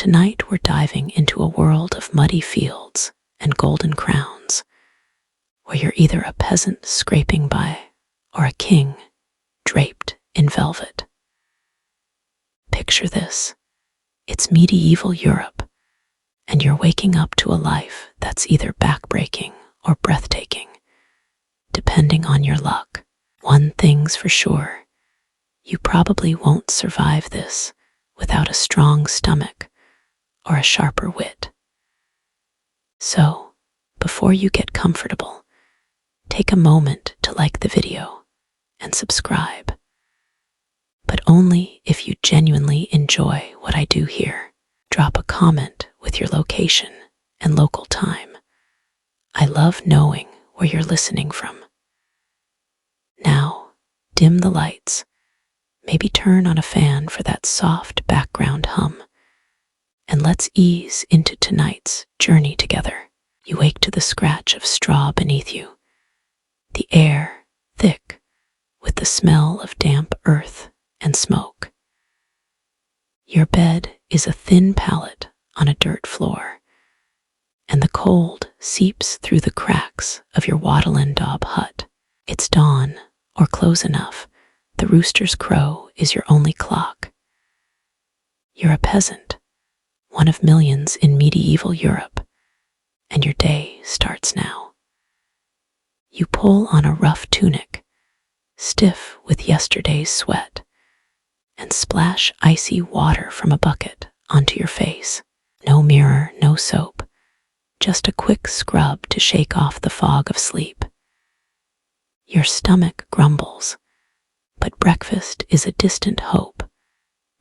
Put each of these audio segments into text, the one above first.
Tonight we're diving into a world of muddy fields and golden crowns, where you're either a peasant scraping by or a king draped in velvet. Picture this. It's medieval Europe, and you're waking up to a life that's either backbreaking or breathtaking, depending on your luck. One thing's for sure, you probably won't survive this without a strong stomach or a sharper wit. So, before you get comfortable, take a moment to like the video and subscribe. But only if you genuinely enjoy what I do here. Drop a comment with your location and local time. I love knowing where you're listening from. Now, dim the lights. Maybe turn on a fan for that soft background hum. And let's ease into tonight's journey together. You wake to the scratch of straw beneath you, the air thick with the smell of damp earth and smoke. Your bed is a thin pallet on a dirt floor, and the cold seeps through the cracks of your wattle and daub hut. It's dawn, or close enough. The rooster's crow is your only clock. You're a peasant, one of millions in medieval Europe, and your day starts now. You pull on a rough tunic, stiff with yesterday's sweat, and splash icy water from a bucket onto your face. No mirror, no soap, just a quick scrub to shake off the fog of sleep. Your stomach grumbles, but breakfast is a distant hope.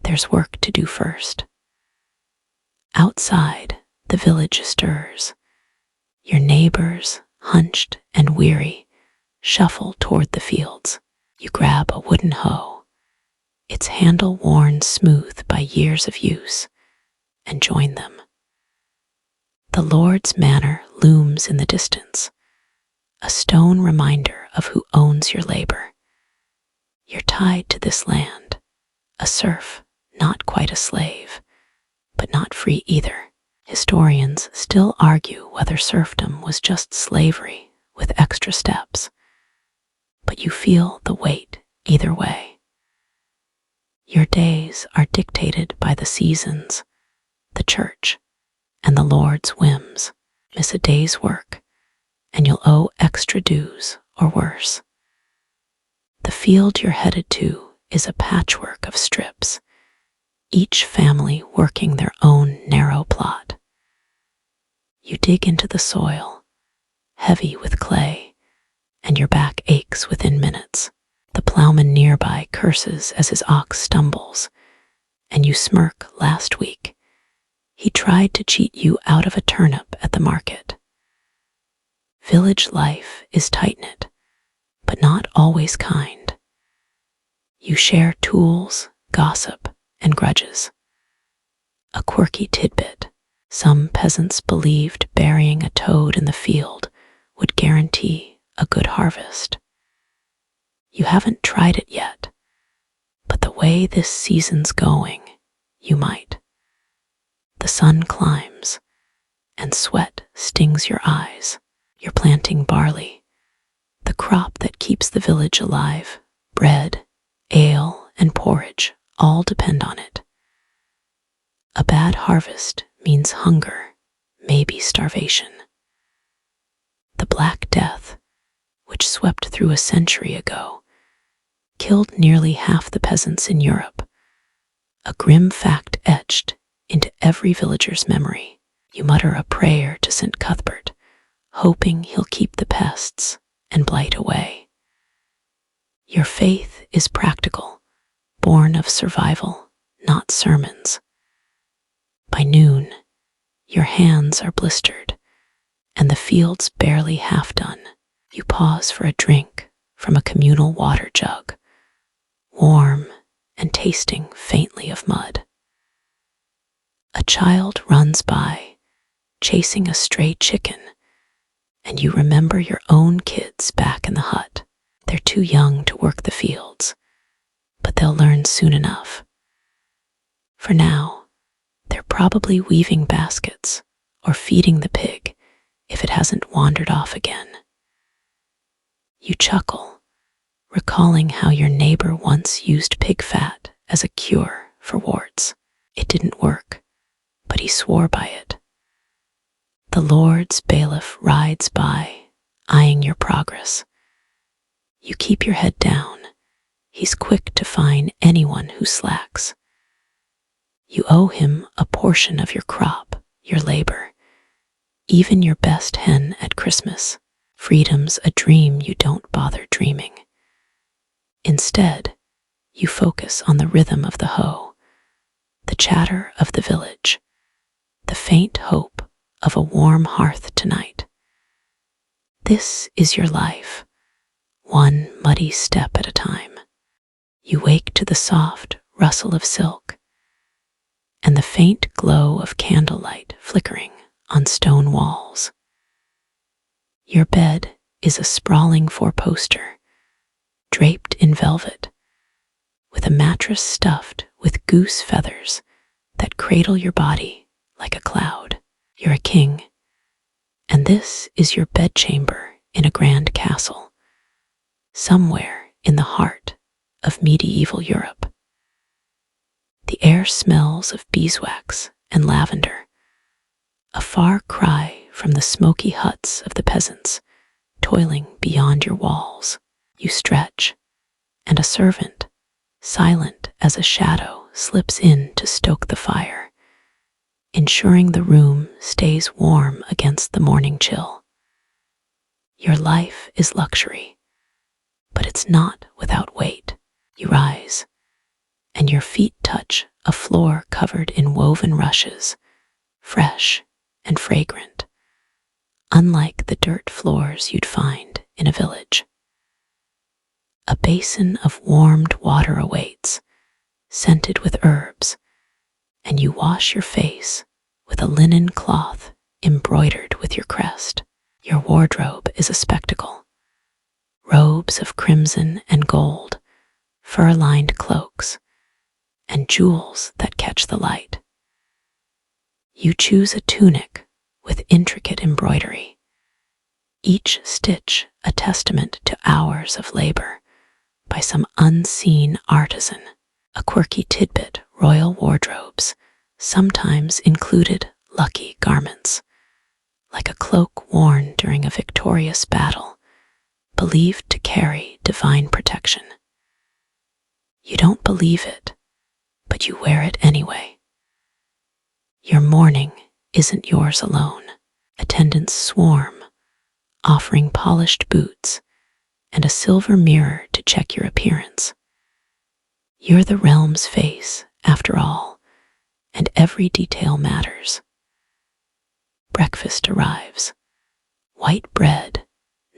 There's work to do first. Outside, the village stirs. Your neighbors, hunched and weary, shuffle toward the fields. You grab a wooden hoe, its handle worn smooth by years of use, and join them. The Lord's manor looms in the distance, a stone reminder of who owns your labor. You're tied to this land, a serf, not quite a slave, but not free either. Historians still argue whether serfdom was just slavery with extra steps, but you feel the weight either way. Your days are dictated by the seasons, the church, and the Lord's whims. Miss a day's work, and you'll owe extra dues or worse. The field you're headed to is a patchwork of strips, each family working their own narrow plot. You dig into the soil, heavy with clay, and your back aches within minutes. The plowman nearby curses as his ox stumbles, and you smirk. Last week, he tried to cheat you out of a turnip at the market. Village life is tight-knit, but not always kind. You share tools, gossip, and grudges. A quirky tidbit: some peasants believed burying a toad in the field would guarantee a good harvest. You haven't tried it yet, but the way this season's going, you might. The sun climbs, and sweat stings your eyes. You're planting barley, the crop that keeps the village alive. Bread, ale, and porridge all depend on it. A bad harvest means hunger, maybe starvation. The Black Death, which swept through a century ago, killed nearly half the peasants in Europe, a grim fact etched into every villager's memory. You mutter a prayer to St. Cuthbert, hoping he'll keep the pests and blight away. Your faith is practical, born of survival, not sermons. By noon, your hands are blistered, and the field's barely half done. You pause for a drink from a communal water jug, warm and tasting faintly of mud. A child runs by, chasing a stray chicken, and you remember your own kids back in the hut. They're too young to work the fields, but they'll learn soon enough. For now, they're probably weaving baskets or feeding the pig if it hasn't wandered off again. You chuckle, recalling how your neighbor once used pig fat as a cure for warts. It didn't work, but he swore by it. The Lord's bailiff rides by, eyeing your progress. You keep your head down. He's quick to fine anyone who slacks. You owe him a portion of your crop, your labor, even your best hen at Christmas. Freedom's a dream you don't bother dreaming. Instead, you focus on the rhythm of the hoe, the chatter of the village, the faint hope of a warm hearth tonight. This is your life, one muddy step at a time. You wake to the soft rustle of silk and the faint glow of candlelight flickering on stone walls. Your bed is a sprawling four-poster, draped in velvet, with a mattress stuffed with goose feathers that cradle your body like a cloud. You're a king, and this is your bedchamber in a grand castle, somewhere in the heart of medieval Europe. The air smells of beeswax and lavender, a far cry from the smoky huts of the peasants toiling beyond your walls. You stretch, and a servant, silent as a shadow, slips in to stoke the fire, ensuring the room stays warm against the morning chill. Your life is luxury, but it's not without weight. You rise, and your feet touch a floor covered in woven rushes, fresh and fragrant, unlike the dirt floors you'd find in a village. A basin of warmed water awaits, scented with herbs, and you wash your face with a linen cloth embroidered with your crest. Your wardrobe is a spectacle. Robes of crimson and gold, fur-lined cloaks, and jewels that catch the light. You choose a tunic with intricate embroidery, each stitch a testament to hours of labor by some unseen artisan. A quirky tidbit, royal wardrobes sometimes included lucky garments, like a cloak worn during a victorious battle, believed to carry divine protection. You don't believe it, but you wear it anyway. Your mourning isn't yours alone. Attendants swarm, offering polished boots and a silver mirror to check your appearance. You're the realm's face, after all, and every detail matters. Breakfast arrives. White bread,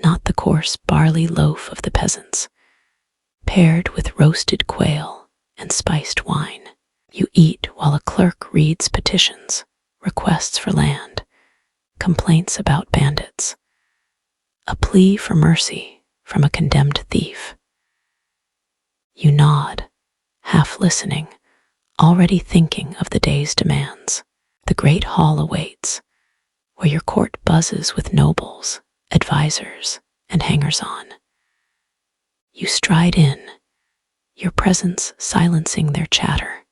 not the coarse barley loaf of the peasants, paired with roasted quail and spiced wine. You eat while a clerk reads petitions, requests for land, complaints about bandits, a plea for mercy from a condemned thief. You nod, half listening, already thinking of the day's demands. The great hall awaits, where your court buzzes with nobles, advisors, and hangers-on. You stride in, your presence silencing their chatter.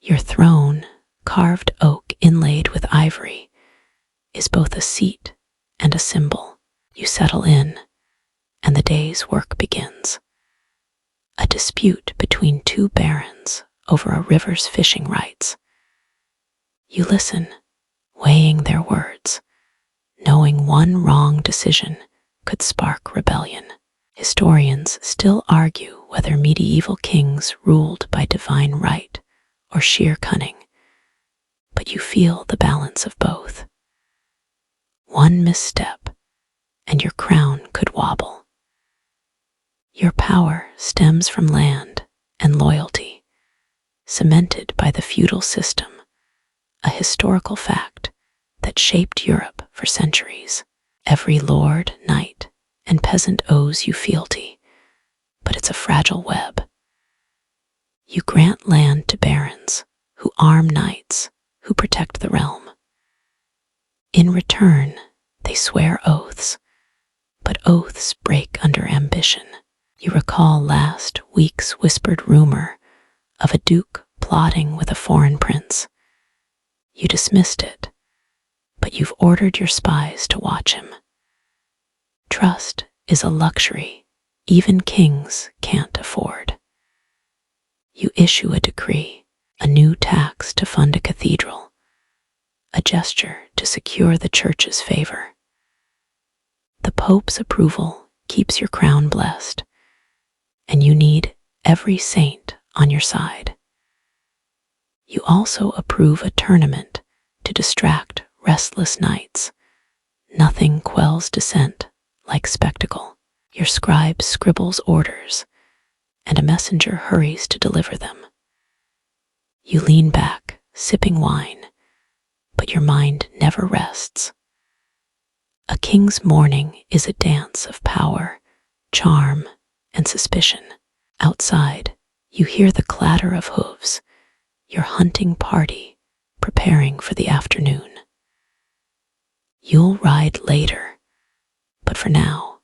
Your throne, carved oak inlaid with ivory, is both a seat and a symbol. You settle in, and the day's work begins. A dispute between two barons over a river's fishing rights. You listen, weighing their words, knowing one wrong decision could spark rebellion. Historians still argue whether medieval kings ruled by divine right or sheer cunning, but you feel the balance of both. One misstep, and your crown could wobble. Your power stems from land and loyalty, cemented by the feudal system, a historical fact that shaped Europe for centuries. Every lord, knight, and peasant owes you fealty, but it's a fragile web. You grant land to barons who arm knights who protect the realm. In return, they swear oaths, but oaths break under ambition. You recall last week's whispered rumor of a duke plotting with a foreign prince. You dismissed it, but you've ordered your spies to watch him. Trust is a luxury even kings can't afford. You issue a decree, a new tax to fund a cathedral, a gesture to secure the church's favor. The Pope's approval keeps your crown blessed, and you need every saint on your side. You also approve a tournament to distract restless knights. Nothing quells dissent like spectacle. Your scribe scribbles orders, and a messenger hurries to deliver them. You lean back, sipping wine, but your mind never rests. A king's morning is a dance of power, charm, and suspicion. Outside, you hear the clatter of hooves, your hunting party preparing for the afternoon. You'll ride later, but for now,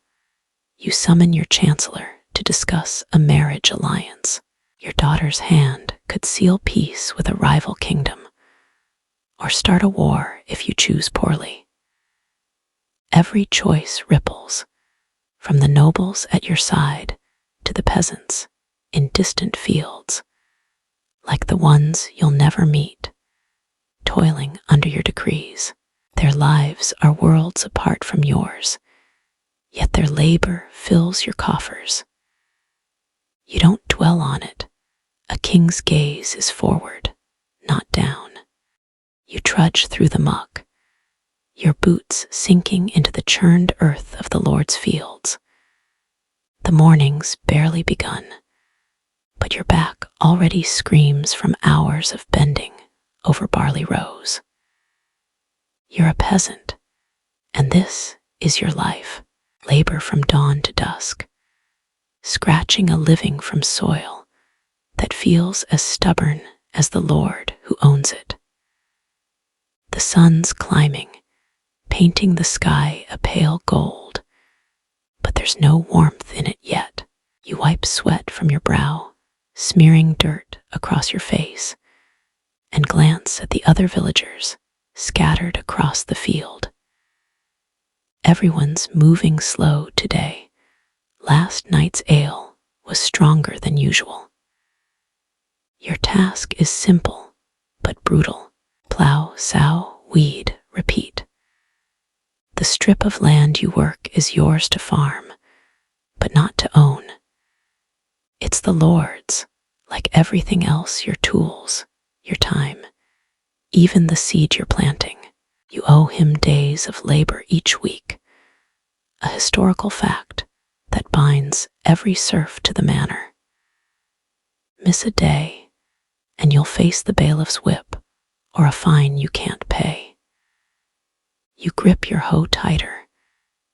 you summon your chancellor to discuss a marriage alliance. Your daughter's hand could seal peace with a rival kingdom, or start a war if you choose poorly. Every choice ripples, from the nobles at your side to the peasants in distant fields, like the ones you'll never meet, toiling under your decrees. Their lives are worlds apart from yours, yet their labor fills your coffers. You don't dwell on it. A king's gaze is forward, not down. You trudge through the muck, your boots sinking into the churned earth of the Lord's fields. The morning's barely begun, but your back already screams from hours of bending over barley rows. You're a peasant, and this is your life. Labor from dawn to dusk, scratching a living from soil that feels as stubborn as the Lord who owns it. The sun's climbing, painting the sky a pale gold, but there's no warmth in it yet. You wipe sweat from your brow, smearing dirt across your face, and glance at the other villagers scattered across the field. Everyone's moving slow today. Last night's ale was stronger than usual. Your task is simple, but brutal. Plow, sow, weed, repeat. The strip of land you work is yours to farm, but not to own. It's the Lord's, like everything else, your tools, your time, even the seed you're planting. You owe him days of labor each week, a historical fact that binds every serf to the manor. Miss a day, and you'll face the bailiff's whip or a fine you can't pay. You grip your hoe tighter,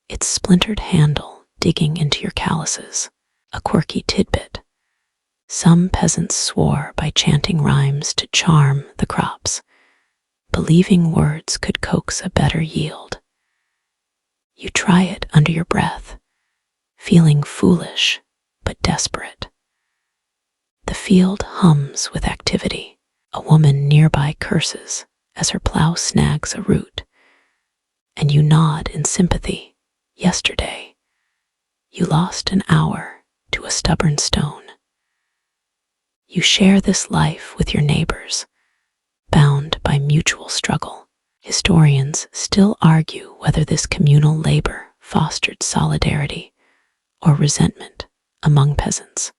its splintered handle digging into your calluses. A quirky tidbit. Some peasants swore by chanting rhymes to charm the crops, believing words could coax a better yield. You try it under your breath, feeling foolish but desperate. The field hums with activity. A woman nearby curses as her plow snags a root, and you nod in sympathy. Yesterday, you lost an hour to a stubborn stone. You share this life with your neighbors, bound by mutual struggle. Historians still argue whether this communal labor fostered solidarity or resentment among peasants.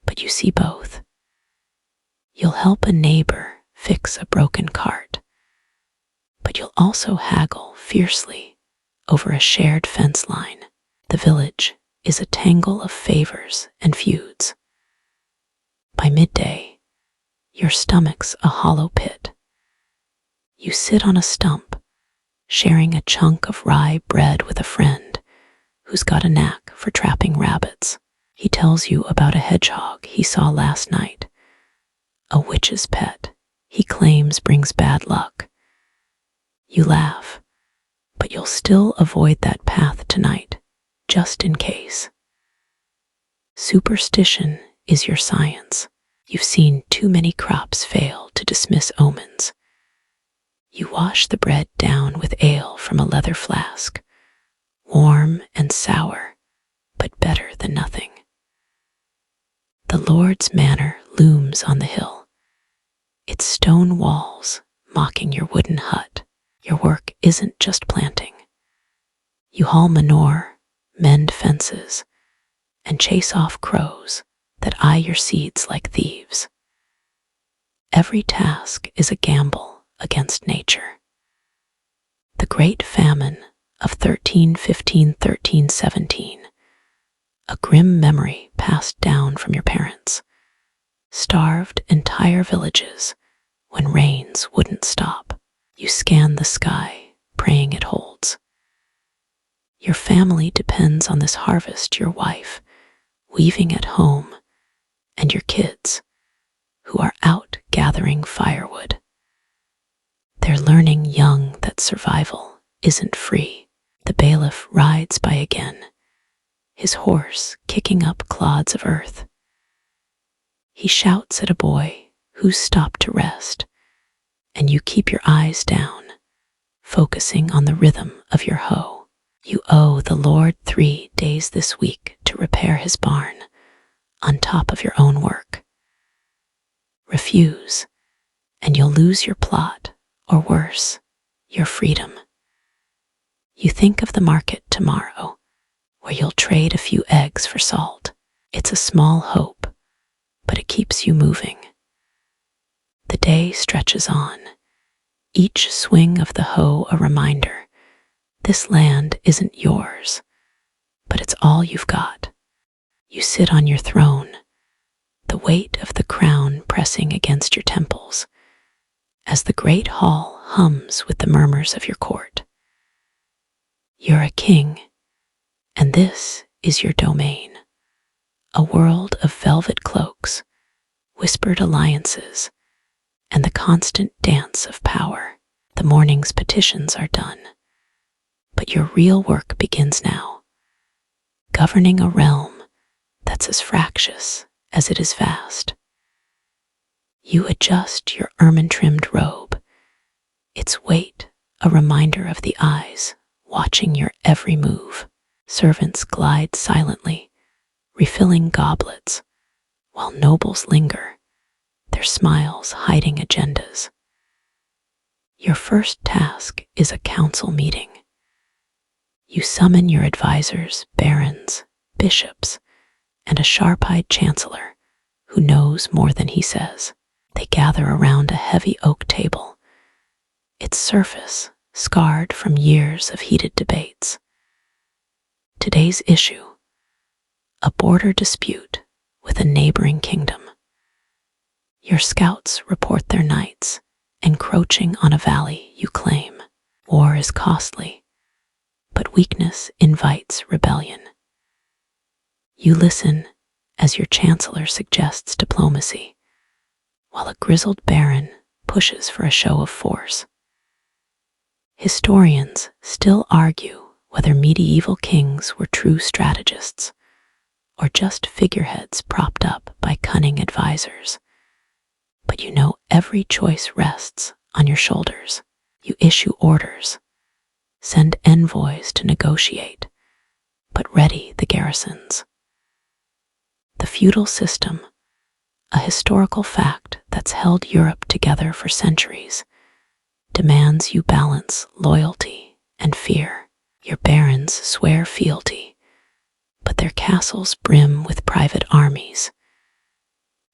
But you see both. You'll help a neighbor fix a broken cart, but you'll also haggle fiercely over a shared fence line. The village is a tangle of favors and feuds. By midday, your stomach's a hollow pit. You sit on a stump, sharing a chunk of rye bread with a friend who's got a knack for trapping rabbits. He tells you about a hedgehog he saw last night, a witch's pet he claims brings bad luck. You laugh, but you'll still avoid that path tonight, just in case. Superstition is your science. You've seen too many crops fail to dismiss omens. You wash the bread down with ale from a leather flask, warm and sour, but better than nothing. The Lord's manor looms on the hill, its stone walls mocking your wooden hut. Your work isn't just planting. You haul manure, mend fences, and chase off crows that eye your seeds like thieves. Every task is a gamble against nature. The Great Famine of 1317, a grim memory passed down from your parents, starved entire villages when rains wouldn't stop. You scan the sky, praying it holds. Your family depends on this harvest, your wife, weaving at home, and your kids, who are out gathering firewood. They're learning young that survival isn't free. The bailiff rides by again, his horse kicking up clods of earth. He shouts at a boy who's stopped to rest, and you keep your eyes down, focusing on the rhythm of your hoe. You owe the Lord 3 days this week to repair his barn, on top of your own work. Refuse, and you'll lose your plot, or worse, your freedom. You think of the market tomorrow, where you'll trade a few eggs for salt. It's a small hope, but it keeps you moving. The day stretches on, each swing of the hoe a reminder. This land isn't yours, but it's all you've got. You sit on your throne, the weight of the crown pressing against your temples, as the great hall hums with the murmurs of your court. You're a king, and this is your domain, a world of velvet cloaks, whispered alliances, and the constant dance of power. The morning's petitions are done, but your real work begins now, governing a realm that's as fractious as it is vast. You adjust your ermine-trimmed robe, its weight a reminder of the eyes watching your every move. Servants glide silently, refilling goblets, while nobles linger, their smiles hiding agendas. Your first task is a council meeting. You summon your advisors, barons, bishops, and a sharp-eyed chancellor who knows more than he says. They gather around a heavy oak table, its surface scarred from years of heated debates. Today's issue: a border dispute with a neighboring kingdom. Your scouts report their knights encroaching on a valley you claim. War is costly, but weakness invites rebellion. You listen as your chancellor suggests diplomacy, while a grizzled baron pushes for a show of force. Historians still argue whether medieval kings were true strategists or just figureheads propped up by cunning advisors. But you know every choice rests on your shoulders. You issue orders, send envoys to negotiate, but ready the garrisons. The feudal system, a historical fact that's held Europe together for centuries, demands you balance loyalty and fear. Your barons swear fealty, but their castles brim with private armies.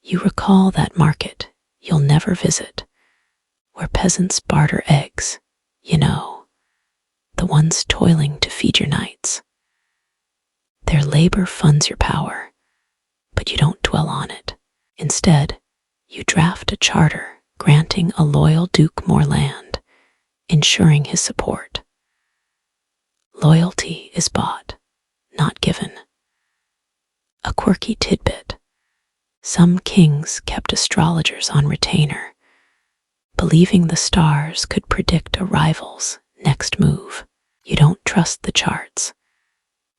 You recall that market you'll never visit, where peasants barter eggs, the ones toiling to feed your knights. Their labor funds your power, but you don't dwell on it. Instead, you draft a charter granting a loyal duke more land, ensuring his support. Loyalty is bought, not given. A quirky tidbit: some kings kept astrologers on retainer, believing the stars could predict a rival's next move. You don't trust the charts,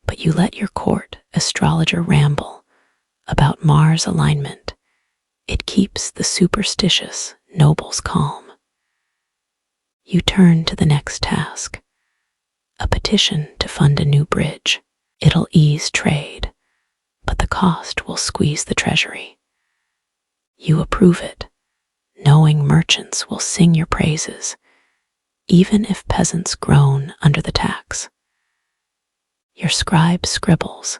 but you let your court astrologer ramble about Mars alignment. It keeps the superstitious nobles calm. You turn to the next task, a petition to fund a new bridge. It'll ease trade, but the cost will squeeze the treasury. You approve it, knowing merchants will sing your praises, even if peasants groan under the tax. Your scribe scribbles,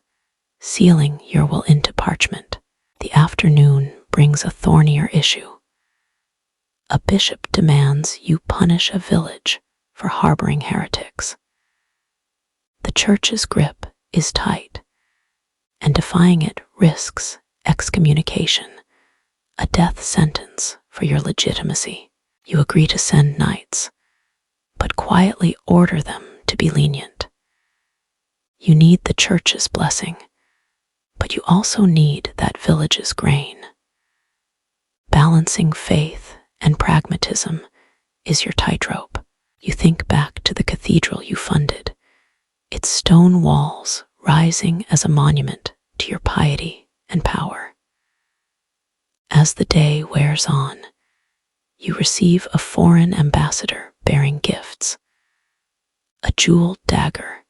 sealing your will into parchment. The afternoon brings a thornier issue. A bishop demands you punish a village for harboring heretics. The church's grip is tight, and defying it risks excommunication, a death sentence for your legitimacy. You agree to send knights, but quietly order them to be lenient. You need the church's blessing, but you also need that village's grain. Balancing faith and pragmatism is your tightrope. You think back to the cathedral you funded, its stone walls rising as a monument to your piety and power. As the day wears on, you receive a foreign ambassador bearing gifts, a jeweled dagger,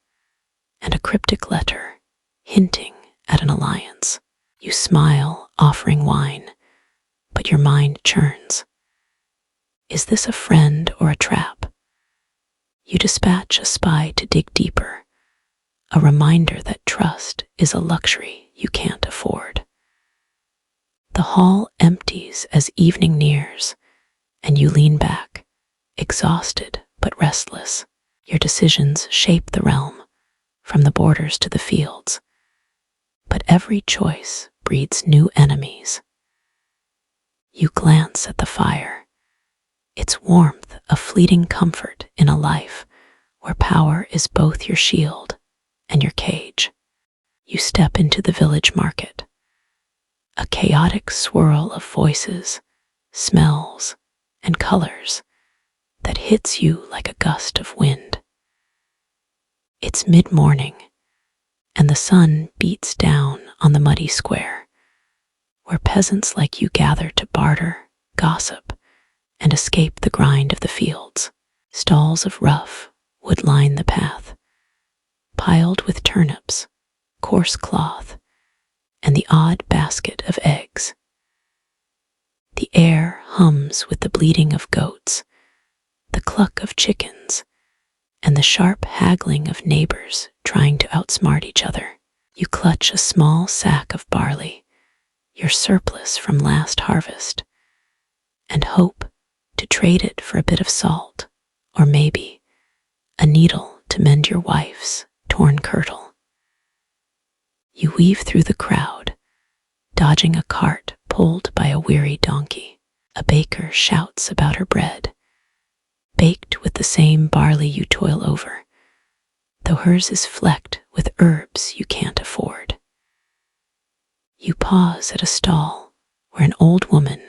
and a cryptic letter hinting at an alliance. You smile, offering wine, but your mind churns. Is this a friend or a trap? You dispatch a spy to dig deeper, a reminder that trust is a luxury you can't afford. The hall empties as evening nears, and you lean back, exhausted but restless. Your decisions shape the realm, from the borders to the fields, but every choice breeds new enemies. You glance at the fire, its warmth a fleeting comfort in a life where power is both your shield and your cage. You step into the village market, a chaotic swirl of voices, smells, and colors that hits you like a gust of wind. It's mid-morning, and the sun beats down on the muddy square, where peasants like you gather to barter, gossip, and escape the grind of the fields. Stalls of rough wood line the path, piled with turnips, coarse cloth, and the odd basket of eggs. The air hums with the bleating of goats, the cluck of chickens, and the sharp haggling of neighbors trying to outsmart each other. You clutch a small sack of barley, your surplus from last harvest, and hope to trade it for a bit of salt, or maybe a needle to mend your wife's torn kirtle. You weave through the crowd, dodging a cart pulled by a weary donkey. A baker shouts about her bread, baked with the same barley you toil over, though hers is flecked with herbs you can't afford. You pause at a stall where an old woman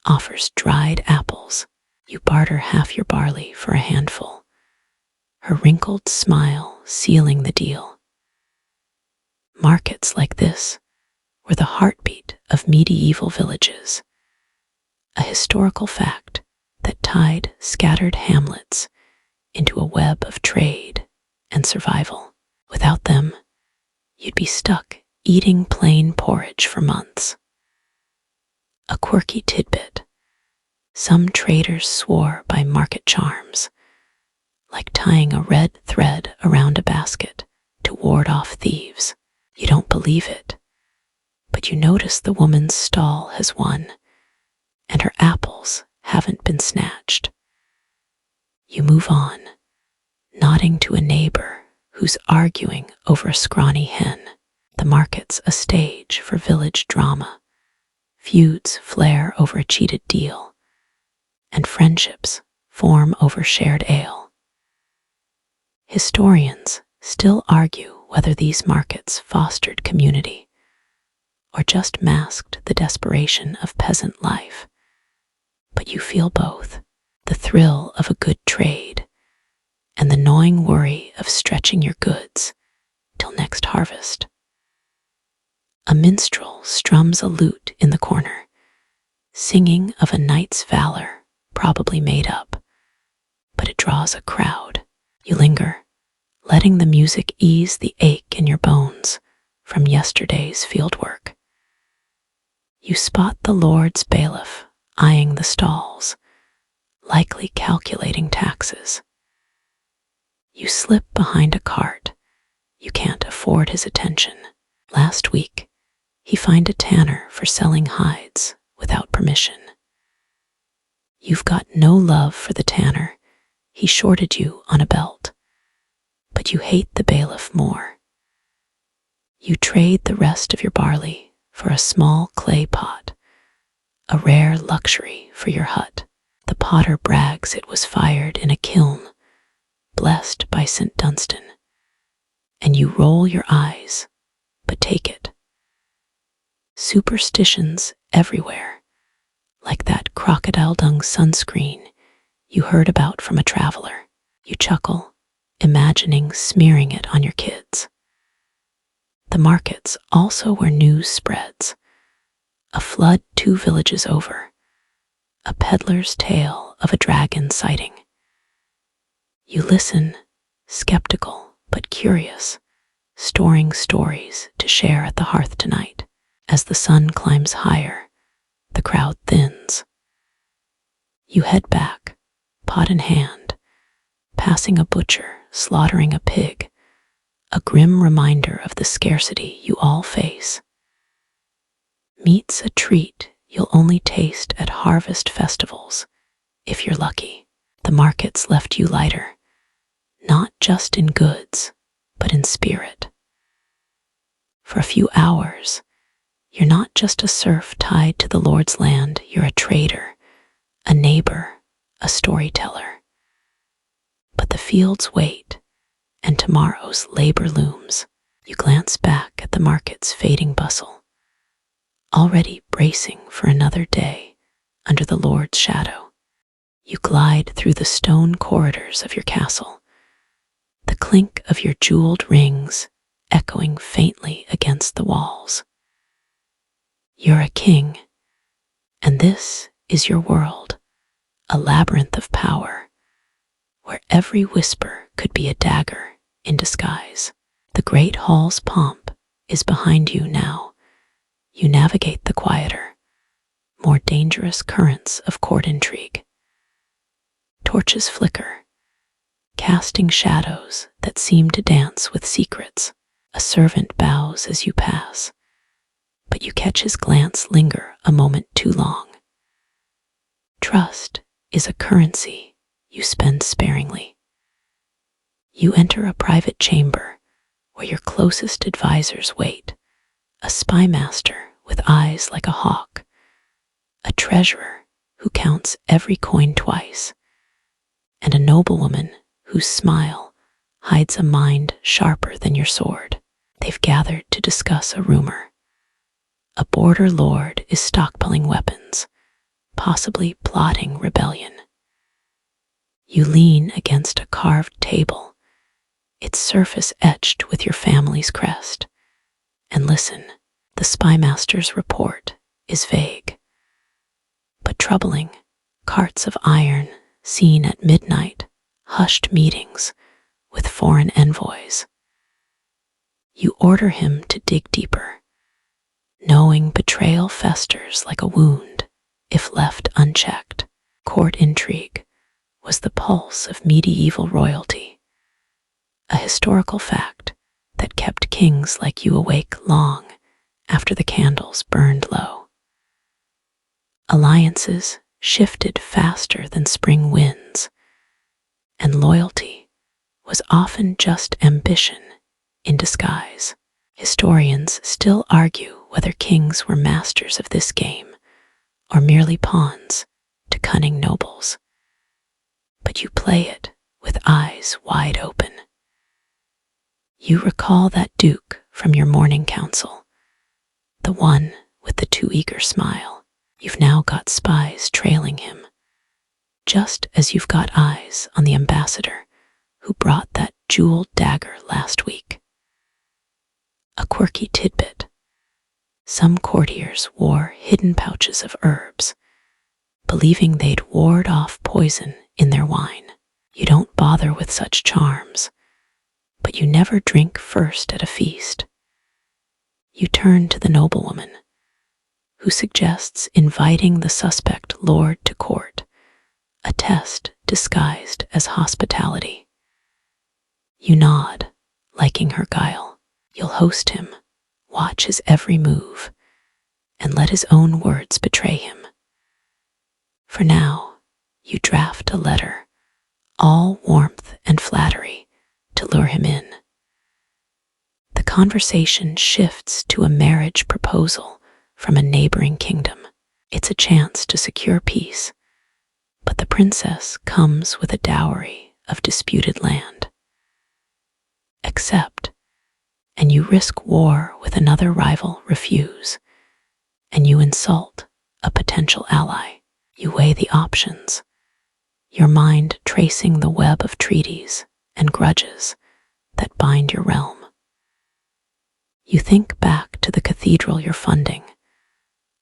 offers dried apples. You barter half your barley for a handful, her wrinkled smile sealing the deal. Markets like this were the heartbeat of medieval villages, a historical fact that tied scattered hamlets into a web of trade and survival. Without them, you'd be stuck eating plain porridge for months. A quirky tidbit: some traders swore by market charms, like tying a red thread around a basket to ward off thieves. You don't believe it, but you notice the woman's stall has won, and her apples haven't been snatched. You move on, nodding to a neighbor who's arguing over a scrawny hen. The market's a stage for village drama. Feuds flare over a cheated deal, and friendships form over shared ale. Historians still argue whether these markets fostered community or just masked the desperation of peasant life, but you feel both. thrill of a good trade and the gnawing worry of stretching your goods till next harvest. A minstrel strums a lute in the corner, singing of a knight's valor probably made up, but it draws a crowd. You linger, letting the music ease the ache in your bones from yesterday's fieldwork. You spot the Lord's bailiff eyeing the stalls, likely calculating taxes. You slip behind a cart. You can't afford his attention. Last week, he fined a tanner for selling hides without permission. You've got no love for the tanner. He shorted you on a belt, but you hate the bailiff more. You trade the rest of your barley for a small clay pot, a rare luxury for your hut. The potter brags it was fired in a kiln, blessed by St. Dunstan, and you roll your eyes, but take it. Superstitions everywhere, like that crocodile dung sunscreen you heard about from a traveler. You chuckle, imagining smearing it on your kids. The markets also where news spreads. A flood 2 villages over. A peddler's tale of a dragon sighting. You listen, skeptical but curious, storing stories to share at the hearth tonight. As the sun climbs higher, the crowd thins. You head back, pot in hand, passing a butcher slaughtering a pig, a grim reminder of the scarcity you all face. Meat's a treat you'll only taste at harvest festivals, if you're lucky. The market's left you lighter, not just in goods, but in spirit. For a few hours, you're not just a serf tied to the Lord's land, you're a trader, a neighbor, a storyteller. But the fields wait, and tomorrow's labor looms. You glance back at the market's fading bustle, already bracing for another day under the Lord's shadow. You glide through the stone corridors of your castle, the clink of your jeweled rings echoing faintly against the walls. You're a king, and this is your world, a labyrinth of power, where every whisper could be a dagger in disguise. The great hall's pomp is behind you now. You navigate the quieter, more dangerous currents of court intrigue. Torches flicker, casting shadows that seem to dance with secrets. A servant bows as you pass, but you catch his glance linger a moment too long. Trust is a currency you spend sparingly. You enter a private chamber where your closest advisors wait, a spy master with eyes like a hawk, a treasurer who counts every coin twice, and a noblewoman whose smile hides a mind sharper than your sword. They've gathered to discuss a rumor. A border lord is stockpiling weapons, possibly plotting rebellion. You lean against a carved table, its surface etched with your family's crest, and listen. The spymaster's report is vague, but troubling. Carts of iron seen at midnight, hushed meetings with foreign envoys. You order him to dig deeper, knowing betrayal festers like a wound if left unchecked. Court intrigue was the pulse of medieval royalty, a historical fact that kept kings like you awake long after the candles burned low. Alliances shifted faster than spring winds, and loyalty was often just ambition in disguise. Historians still argue whether kings were masters of this game or merely pawns to cunning nobles. But you play it with eyes wide open. You recall that duke from your morning council, the one with the too eager smile. You've now got spies trailing him, just as you've got eyes on the ambassador who brought that jeweled dagger last week. A quirky tidbit. Some courtiers wore hidden pouches of herbs, believing they'd ward off poison in their wine. You don't bother with such charms, but you never drink first at a feast. You turn to the noblewoman, who suggests inviting the suspect lord to court, a test disguised as hospitality. You nod, liking her guile. You'll host him, watch his every move, and let his own words betray him. For now, you draft a letter, all warmth and flattery, to lure him in. The conversation shifts to a marriage proposal from a neighboring kingdom. It's a chance to secure peace, but the princess comes with a dowry of disputed land. Accept, and you risk war with another rival. Refuse, and you insult a potential ally. You weigh the options, your mind tracing the web of treaties and grudges that bind your realm. You think back to the cathedral you're funding,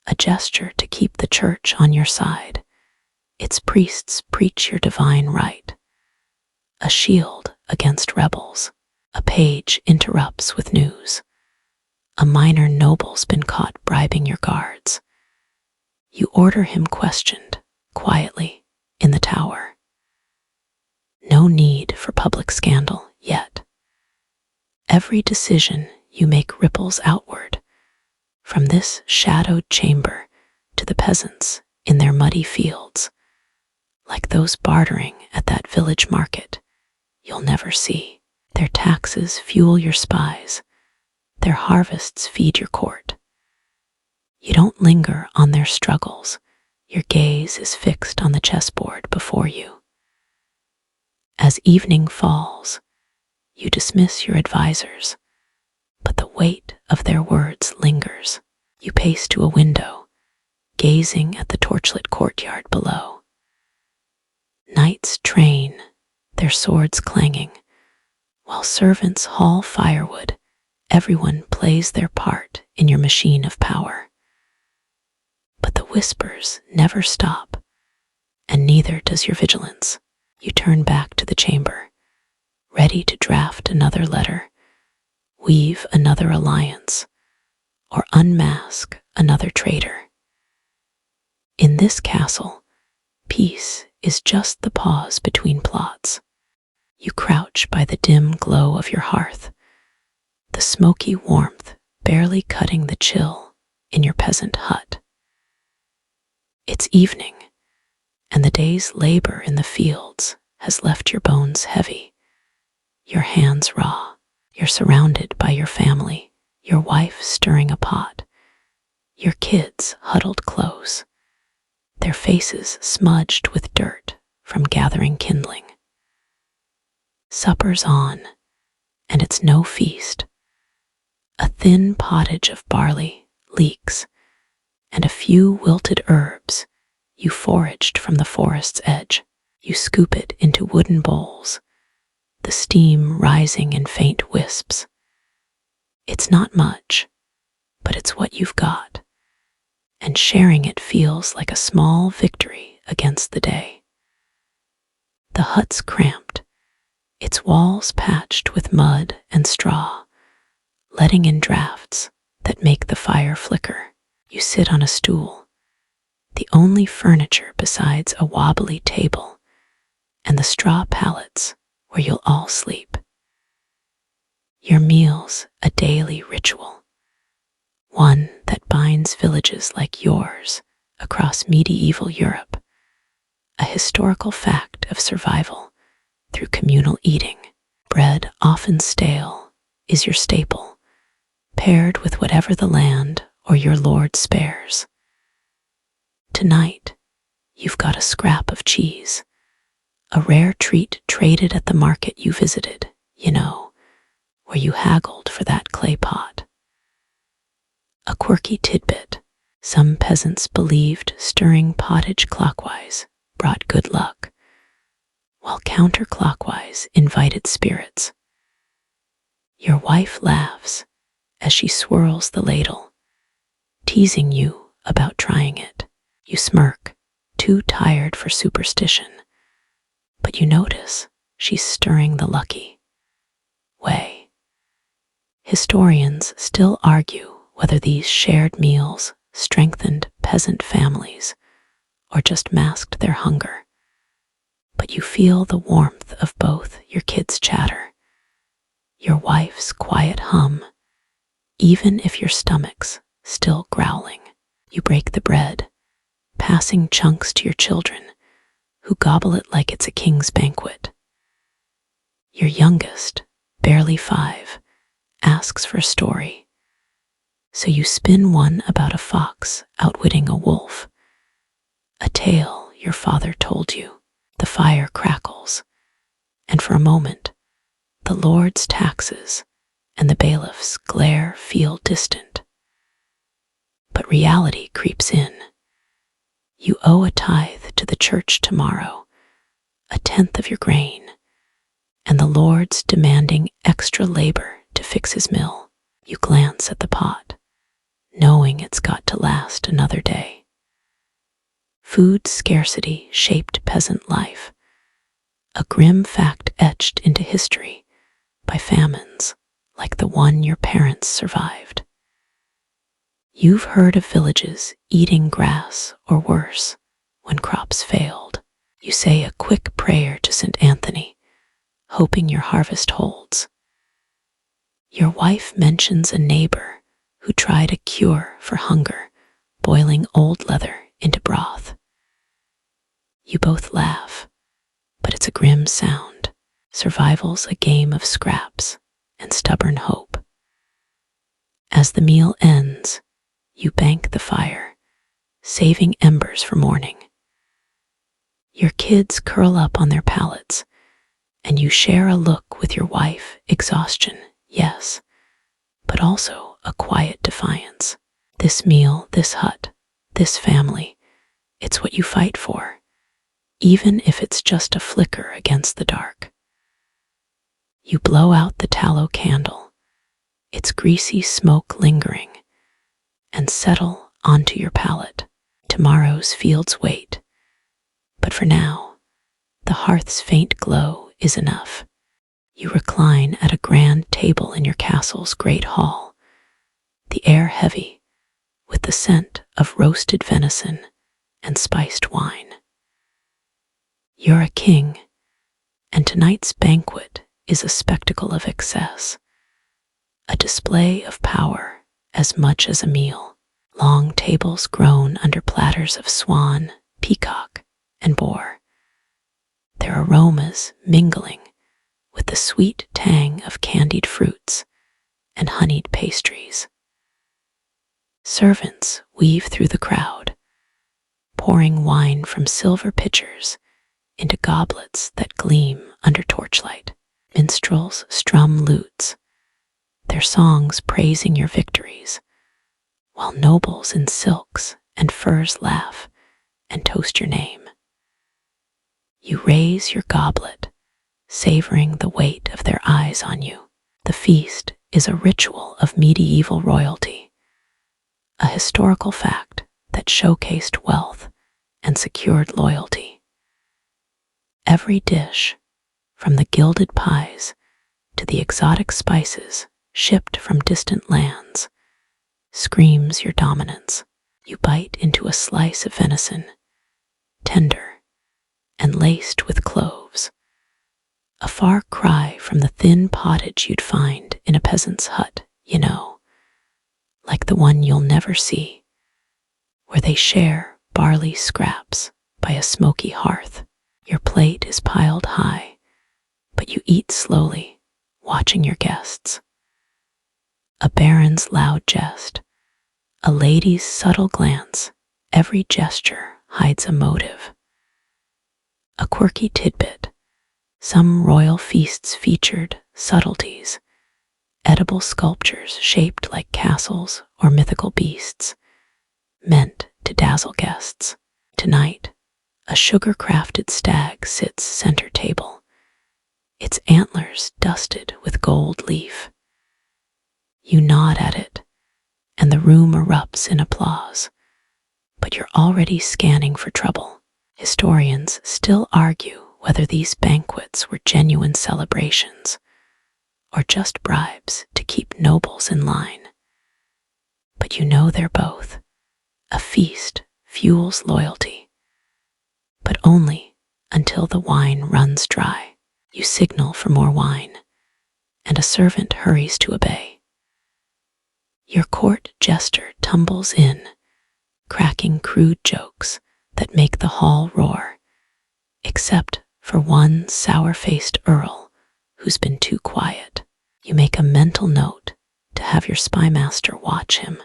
a gesture to keep the church on your side. Its priests preach your divine right, a shield against rebels. A page interrupts with news. A minor noble's been caught bribing your guards. You order him questioned, quietly, in the tower. No need for public scandal yet. Every decision you make ripples outward, from this shadowed chamber to the peasants in their muddy fields, like those bartering at that village market you'll never see. Their taxes fuel your spies, their harvests feed your court. You don't linger on their struggles, your gaze is fixed on the chessboard before you. As evening falls, you dismiss your advisors, but the weight of their words lingers. You pace to a window, gazing at the torchlit courtyard below. Knights train, their swords clanging, while servants haul firewood. Everyone plays their part in your machine of power. But the whispers never stop, and neither does your vigilance. You turn back to the chamber, ready to draft another letter, weave another alliance, or unmask another traitor. In this castle, peace is just the pause between plots. You crouch by the dim glow of your hearth, the smoky warmth barely cutting the chill in your peasant hut. It's evening, and the day's labor in the fields has left your bones heavy, your hands raw. You're surrounded by your family, your wife stirring a pot, your kids huddled close, their faces smudged with dirt from gathering kindling. Supper's on, and it's no feast. A thin pottage of barley, leeks, and a few wilted herbs you foraged from the forest's edge. You scoop it into wooden bowls, the steam rising in faint wisps. It's not much, but it's what you've got, and sharing it feels like a small victory against the day. The hut's cramped, its walls patched with mud and straw, letting in drafts that make the fire flicker. You sit on a stool, the only furniture besides a wobbly table and the straw pallets where you'll all sleep. Your meal's a daily ritual, one that binds villages like yours across medieval Europe, a historical fact of survival through communal eating. Bread, often stale, is your staple, paired with whatever the land or your lord spares. Tonight, you've got a scrap of cheese, a rare treat traded at the market you visited, where you haggled for that clay pot. A quirky tidbit: some peasants believed stirring pottage clockwise brought good luck. counterclockwise invited spirits. Your wife laughs as she swirls the ladle, teasing you about trying it. You smirk, too tired for superstition, but you notice she's stirring the lucky way. Historians still argue whether these shared meals strengthened peasant families or just masked their hunger, but you feel the warmth of both your kids' chatter, your wife's quiet hum, even if your stomach's still growling. You break the bread, passing chunks to your children, who gobble it like it's a king's banquet. Your youngest, barely 5, asks for a story, so you spin one about a fox outwitting a wolf, a tale your father told you. The fire crackles, and for a moment, the Lord's taxes and the bailiff's glare feel distant. But reality creeps in. You owe a tithe to the church tomorrow, 1/10 of your grain, and the Lord's demanding extra labor to fix his mill. You glance at the pot, knowing it's got to last another day. Food scarcity shaped peasant life, a grim fact etched into history by famines like the one your parents survived. You've heard of villages eating grass or worse when crops failed. You say a quick prayer to St. Anthony, hoping your harvest holds. Your wife mentions a neighbor who tried a cure for hunger, boiling old leather into broth. You both laugh, but it's a grim sound. Survival's a game of scraps and stubborn hope. As the meal ends, you bank the fire, saving embers for morning. Your kids curl up on their pallets, and you share a look with your wife, exhaustion, yes, but also a quiet defiance. This meal, this hut, this family, it's what you fight for, even if it's just a flicker against the dark. You blow out the tallow candle, its greasy smoke lingering, and settle onto your palate. Tomorrow's fields wait, but for now, the hearth's faint glow is enough. You recline at a grand table in your castle's great hall, the air heavy with the scent of roasted venison and spiced wine. You're a king, and tonight's banquet is a spectacle of excess, a display of power as much as a meal. Long tables groan under platters of swan, peacock, and boar, their aromas mingling with the sweet tang of candied fruits and honeyed pastries. Servants weave through the crowd, pouring wine from silver pitchers into goblets that gleam under torchlight. Minstrels strum lutes, their songs praising your victories, while nobles in silks and furs laugh and toast your name. You raise your goblet, savoring the weight of their eyes on you. The feast is a ritual of medieval royalty, a historical fact that showcased wealth and secured loyalty. Every dish, from the gilded pies to the exotic spices shipped from distant lands, screams your dominance. You bite into a slice of venison, tender and laced with cloves, a far cry from the thin pottage you'd find in a peasant's hut, like the one you'll never see, where they share barley scraps by a smoky hearth. Your plate is piled high, but you eat slowly, watching your guests. A baron's loud jest, a lady's subtle glance, every gesture hides a motive. A quirky tidbit, some royal feasts featured subtleties, edible sculptures shaped like castles or mythical beasts, meant to dazzle guests. Tonight, a sugar-crafted stag sits center table, its antlers dusted with gold leaf. You nod at it, and the room erupts in applause, but you're already scanning for trouble. Historians still argue whether these banquets were genuine celebrations or just bribes to keep nobles in line. But you know they're both. A feast fuels loyalty, but only until the wine runs dry. You signal for more wine, and a servant hurries to obey. Your court jester tumbles in, cracking crude jokes that make the hall roar, except for one sour-faced earl who's been too quiet. You make a mental note to have your spymaster watch him.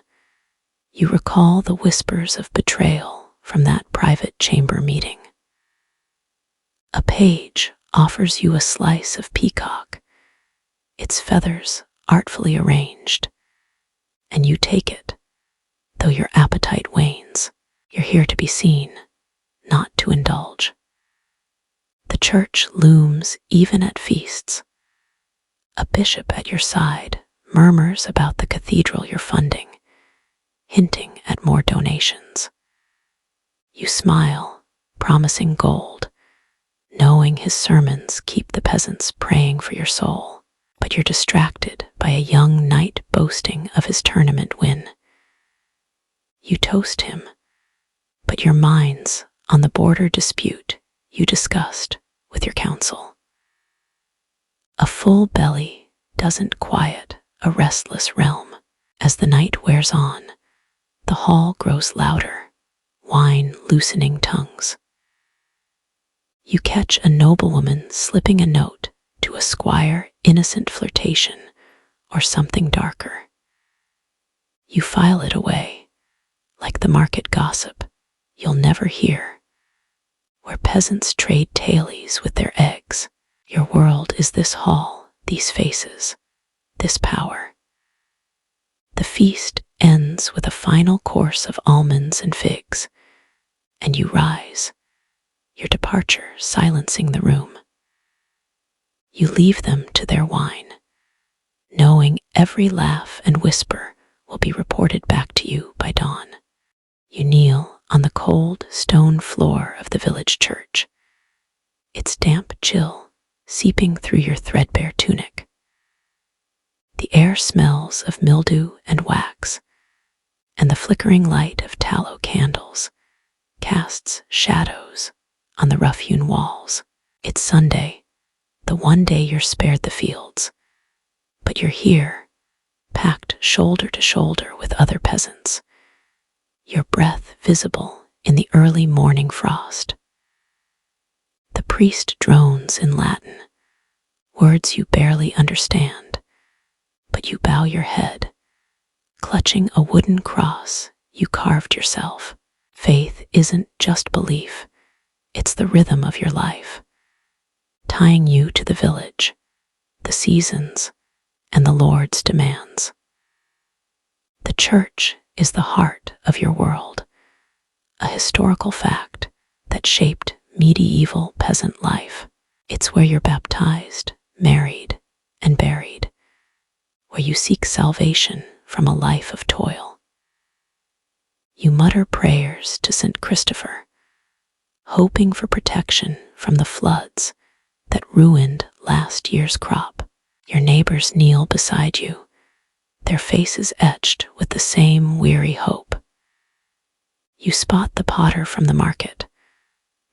You recall the whispers of betrayal from that private chamber meeting. A page offers you a slice of peacock, its feathers artfully arranged, and you take it, though your appetite wanes. You're here to be seen, not to indulge. The church looms even at feasts. A bishop at your side murmurs about the cathedral you're funding, hinting at more donations. You smile, promising gold, knowing his sermons keep the peasants praying for your soul. But you're distracted by a young knight boasting of his tournament win. You toast him, but your mind's on the border dispute you discussed with your council. A full belly doesn't quiet a restless realm. As the night wears on, the hall grows louder, wine loosening tongues. You catch a noblewoman slipping a note to a squire, innocent flirtation, or something darker. You file it away, like the market gossip you'll never hear, where peasants trade tailies with their eggs. Your world is this hall, these faces, this power. The feast ends with a final course of almonds and figs, and you rise, your departure silencing the room. You leave them to their wine, knowing every laugh and whisper will be reported back to you by dawn. You kneel on the cold stone floor of the village church, its damp chill seeping through your threadbare tunic. The air smells of mildew and wax, and the flickering light of tallow candles casts shadows on the rough-hewn walls. It's Sunday, the one day you're spared the fields, but you're here, packed shoulder to shoulder with other peasants, your breath visible in the early morning frost. The priest drones in Latin, words you barely understand, but you bow your head, clutching a wooden cross you carved yourself. Faith isn't just belief, it's the rhythm of your life, tying you to the village, the seasons, and the Lord's demands. The church is the heart of your world, a historical fact that shaped medieval peasant life. It's where you're baptized, married, and buried, where you seek salvation from a life of toil. You mutter prayers to St. Christopher, hoping for protection from the floods that ruined last year's crop. Your neighbors kneel beside you, their faces etched with the same weary hope. You spot the potter from the market,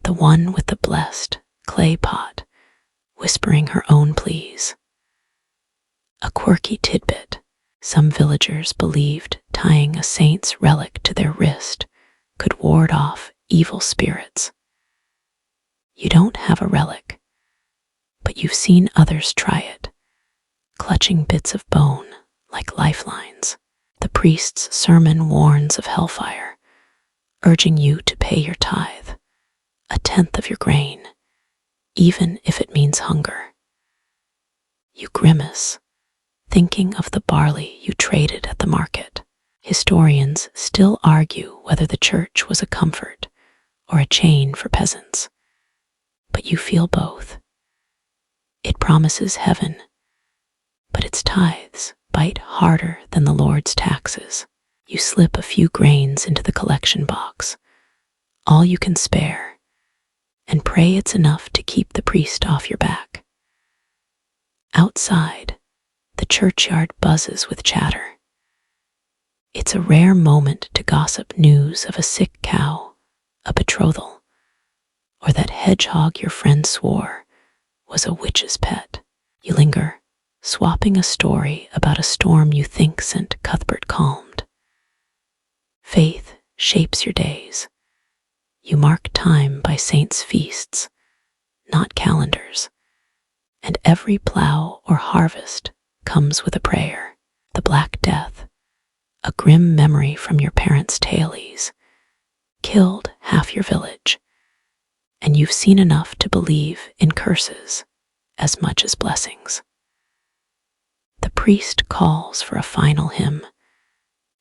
the one with the blessed clay pot, whispering her own pleas. A quirky tidbit: some villagers believed tying a saint's relic to their wrist could ward off evil spirits. You don't have a relic, but you've seen others try it, clutching bits of bone like lifelines. The priest's sermon warns of hellfire, urging you to pay your tithe, a tenth of your grain, even if it means hunger. You grimace, thinking of the barley you traded at the market. Historians still argue whether the church was a comfort or a chain for peasants, but you feel both. It promises heaven, but its tithes bite harder than the Lord's taxes. You slip a few grains into the collection box, all you can spare, and pray it's enough to keep the priest off your back. Outside, the churchyard buzzes with chatter. It's a rare moment to gossip news of a sick cow, a betrothal, or that hedgehog your friend swore was a witch's pet. You linger, swapping a story about a storm you think St. Cuthbert calmed. Faith shapes your days. You mark time by saints' feasts, not calendars, and every plow or harvest comes with a prayer. The Black Death, a grim memory from your parents' tailies, killed half your village, and you've seen enough to believe in curses as much as blessings. The priest calls for a final hymn,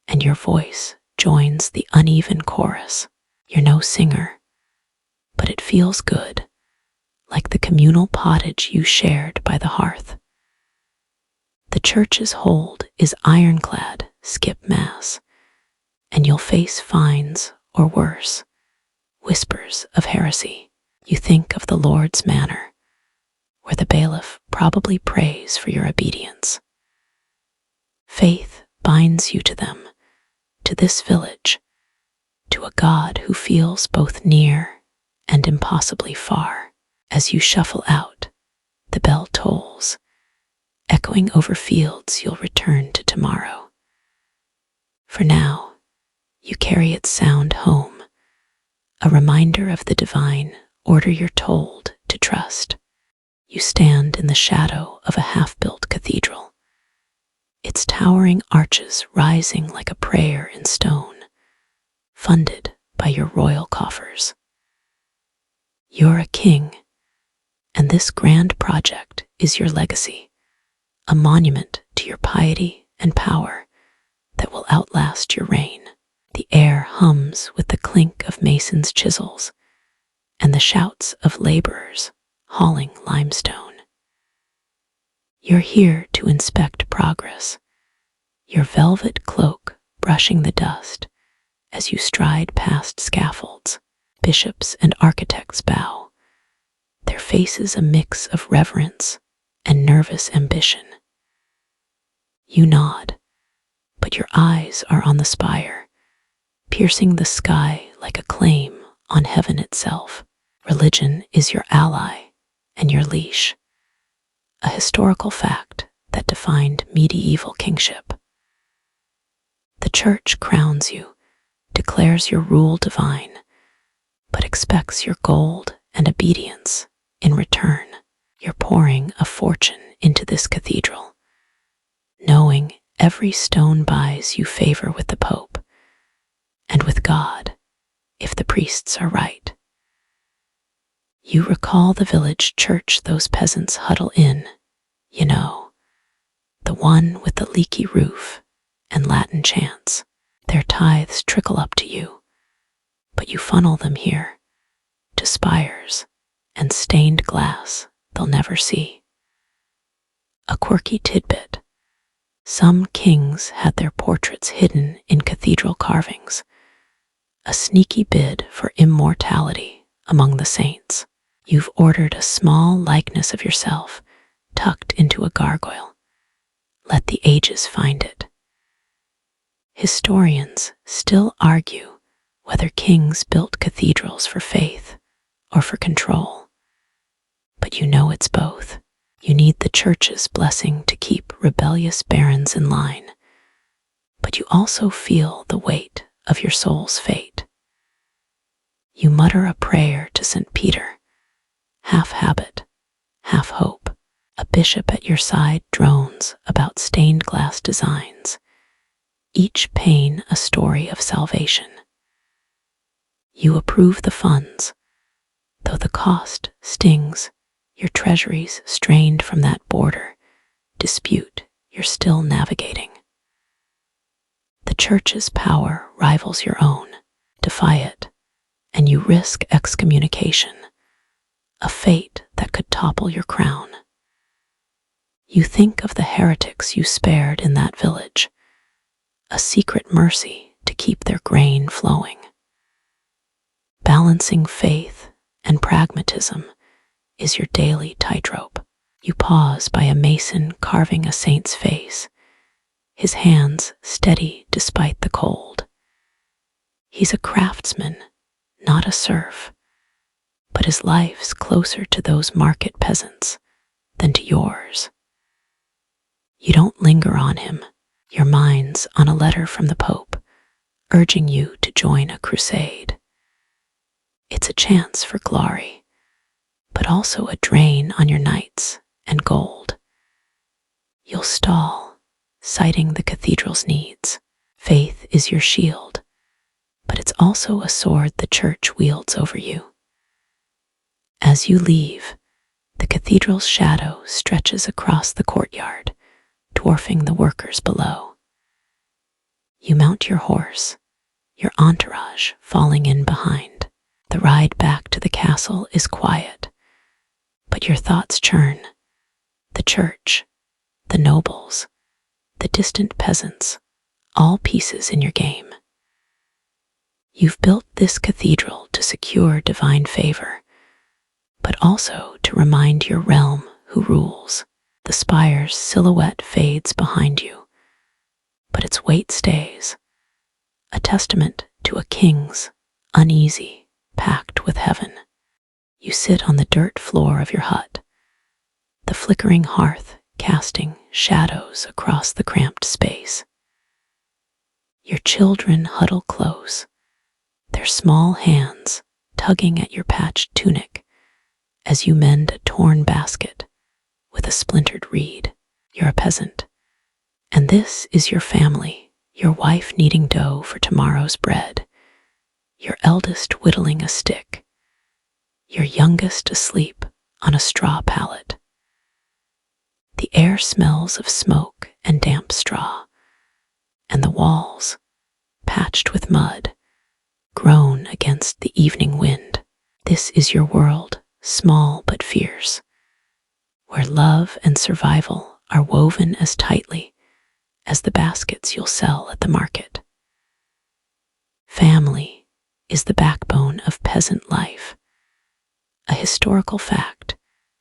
and your voice joins the uneven chorus. You're no singer, but it feels good, like the communal pottage you shared by the hearth. The church's hold is ironclad, skip mass, and you'll face fines or worse, whispers of heresy. You think of the Lord's Manor, where the bailiff probably prays for your obedience. Faith binds you to them, to this village, to a God who feels both near and impossibly far. As you shuffle out, the bell tolls, echoing over fields you'll return to tomorrow. For now, you carry its sound home, a reminder of the divine order you're told to trust. You stand in the shadow of a half-built cathedral, its towering arches rising like a prayer in stone, funded by your royal coffers. You're a king, and this grand project is your legacy, a monument to your piety and power that will outlast your reign. The air hums with the clink of masons' chisels and the shouts of laborers hauling limestone. You're here to inspect progress, your velvet cloak brushing the dust as you stride past scaffolds. Bishops and architects bow, their faces a mix of reverence and nervous ambition. You nod, but your eyes are on the spire, piercing the sky like a claim on heaven itself. Religion is your ally and your leash, a historical fact that defined medieval kingship. The church crowns you, declares your rule divine, but expects your gold and obedience in return. You're pouring a fortune into this cathedral, knowing every stone buys you favor with the Pope and with God, if the priests are right. You recall the village church those peasants huddle in, you know, the one with the leaky roof and Latin chants. Their tithes trickle up to you, but you funnel them here, to spires and stained glass they'll never see. A quirky tidbit: some kings had their portraits hidden in cathedral carvings, a sneaky bid for immortality among the saints. You've ordered a small likeness of yourself tucked into a gargoyle. Let the ages find it. Historians still argue whether kings built cathedrals for faith or for control. But you know it's both. You need the church's blessing to keep rebellious barons in line, but you also feel the weight of your soul's fate. You mutter a prayer to St. Peter, half habit, half hope. A bishop at your side drones about stained glass designs, each pane a story of salvation. You approve the funds, though the cost stings, your treasuries strained from that border dispute you're still navigating. The church's power rivals your own. Defy it, and you risk excommunication, a fate that could topple your crown. You think of the heretics you spared in that village, a secret mercy to keep their grain flowing. Balancing faith and pragmatism is your daily tightrope. You pause by a mason carving a saint's face, his hands steady despite the cold. He's a craftsman, not a serf, but his life's closer to those market peasants than to yours. You don't linger on him. Your mind's on a letter from the Pope, urging you to join a crusade. It's a chance for glory, but also a drain on your nights and gold. You'll stall, citing the cathedral's needs. Faith is your shield, but it's also a sword the church wields over you. As you leave, the cathedral's shadow stretches across the courtyard, dwarfing the workers below. You mount your horse, your entourage falling in behind. The ride back to the castle is quiet, but your thoughts churn. The church, the nobles, the distant peasants, all pieces in your game. You've built this cathedral to secure divine favor, but also to remind your realm who rules. The spire's silhouette fades behind you, but its weight stays, a testament to a king's uneasy pact with heaven. You sit on the dirt floor of your hut, the flickering hearth casting shadows across the cramped space. Your children huddle close, their small hands tugging at your patched tunic as you mend a torn basket with a splintered reed. You're a peasant, and this is your family, your wife kneading dough for tomorrow's bread, your eldest whittling a stick, your youngest asleep on a straw pallet. The air smells of smoke and damp straw, and the walls, patched with mud, groan against the evening wind. This is your world, small but fierce, where love and survival are woven as tightly as the baskets you'll sell at the market. Family is the backbone of peasant life, a historical fact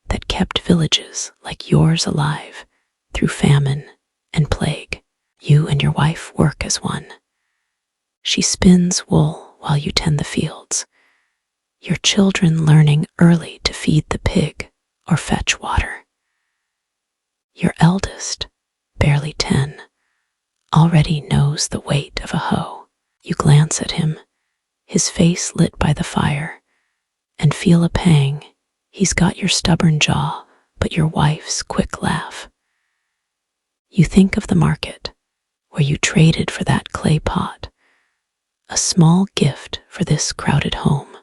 that kept villages like yours alive through famine and plague. You and your wife work as one. She spins wool while you tend the fields, your children learning early to feed the pig or fetch water. Your eldest, barely 10, already knows the weight of a hoe. You glance at him, his face lit by the fire, and feel a pang. He's got your stubborn jaw, but your wife's quick laugh. You think of the market, where you traded for that clay pot, a small gift for this crowded home.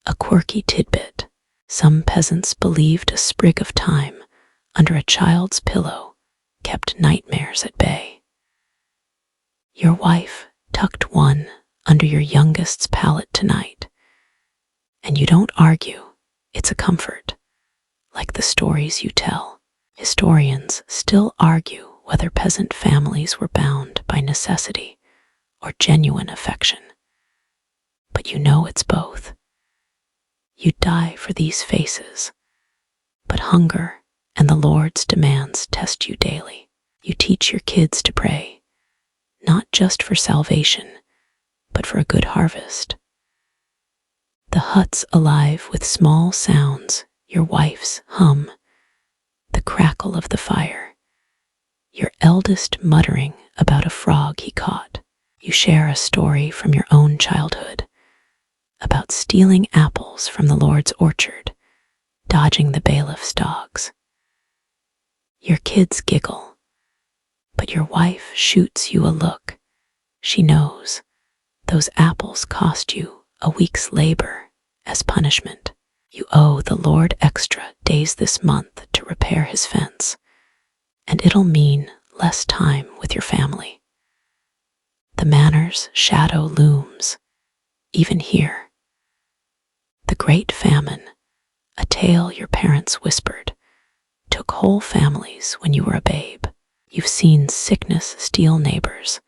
A quirky tidbit: some peasants believed a sprig of thyme under a child's pillow kept nightmares at bay. Your wife tucked one under your youngest's pallet tonight, and you don't argue. It's a comfort, like the stories you tell. Historians still argue whether peasant families were bound by necessity or genuine affection, but you know it's both. You'd die for these faces, but hunger and the Lord's demands test you daily. You teach your kids to pray, not just for salvation, but for a good harvest. The hut's alive with small sounds: your wife's hum, the crackle of the fire, your eldest muttering about a frog he caught. You share a story from your own childhood, about stealing apples from the Lord's orchard, dodging the bailiff's dogs. Your kids giggle, but your wife shoots you a look. She knows those apples cost you a week's labor as punishment. You owe the Lord extra days this month to repair his fence, and it'll mean less time with your family. The manor's shadow looms, even here. The Great Famine, a tale your parents whispered, took whole families when you were a babe. You've seen sickness steal neighbors,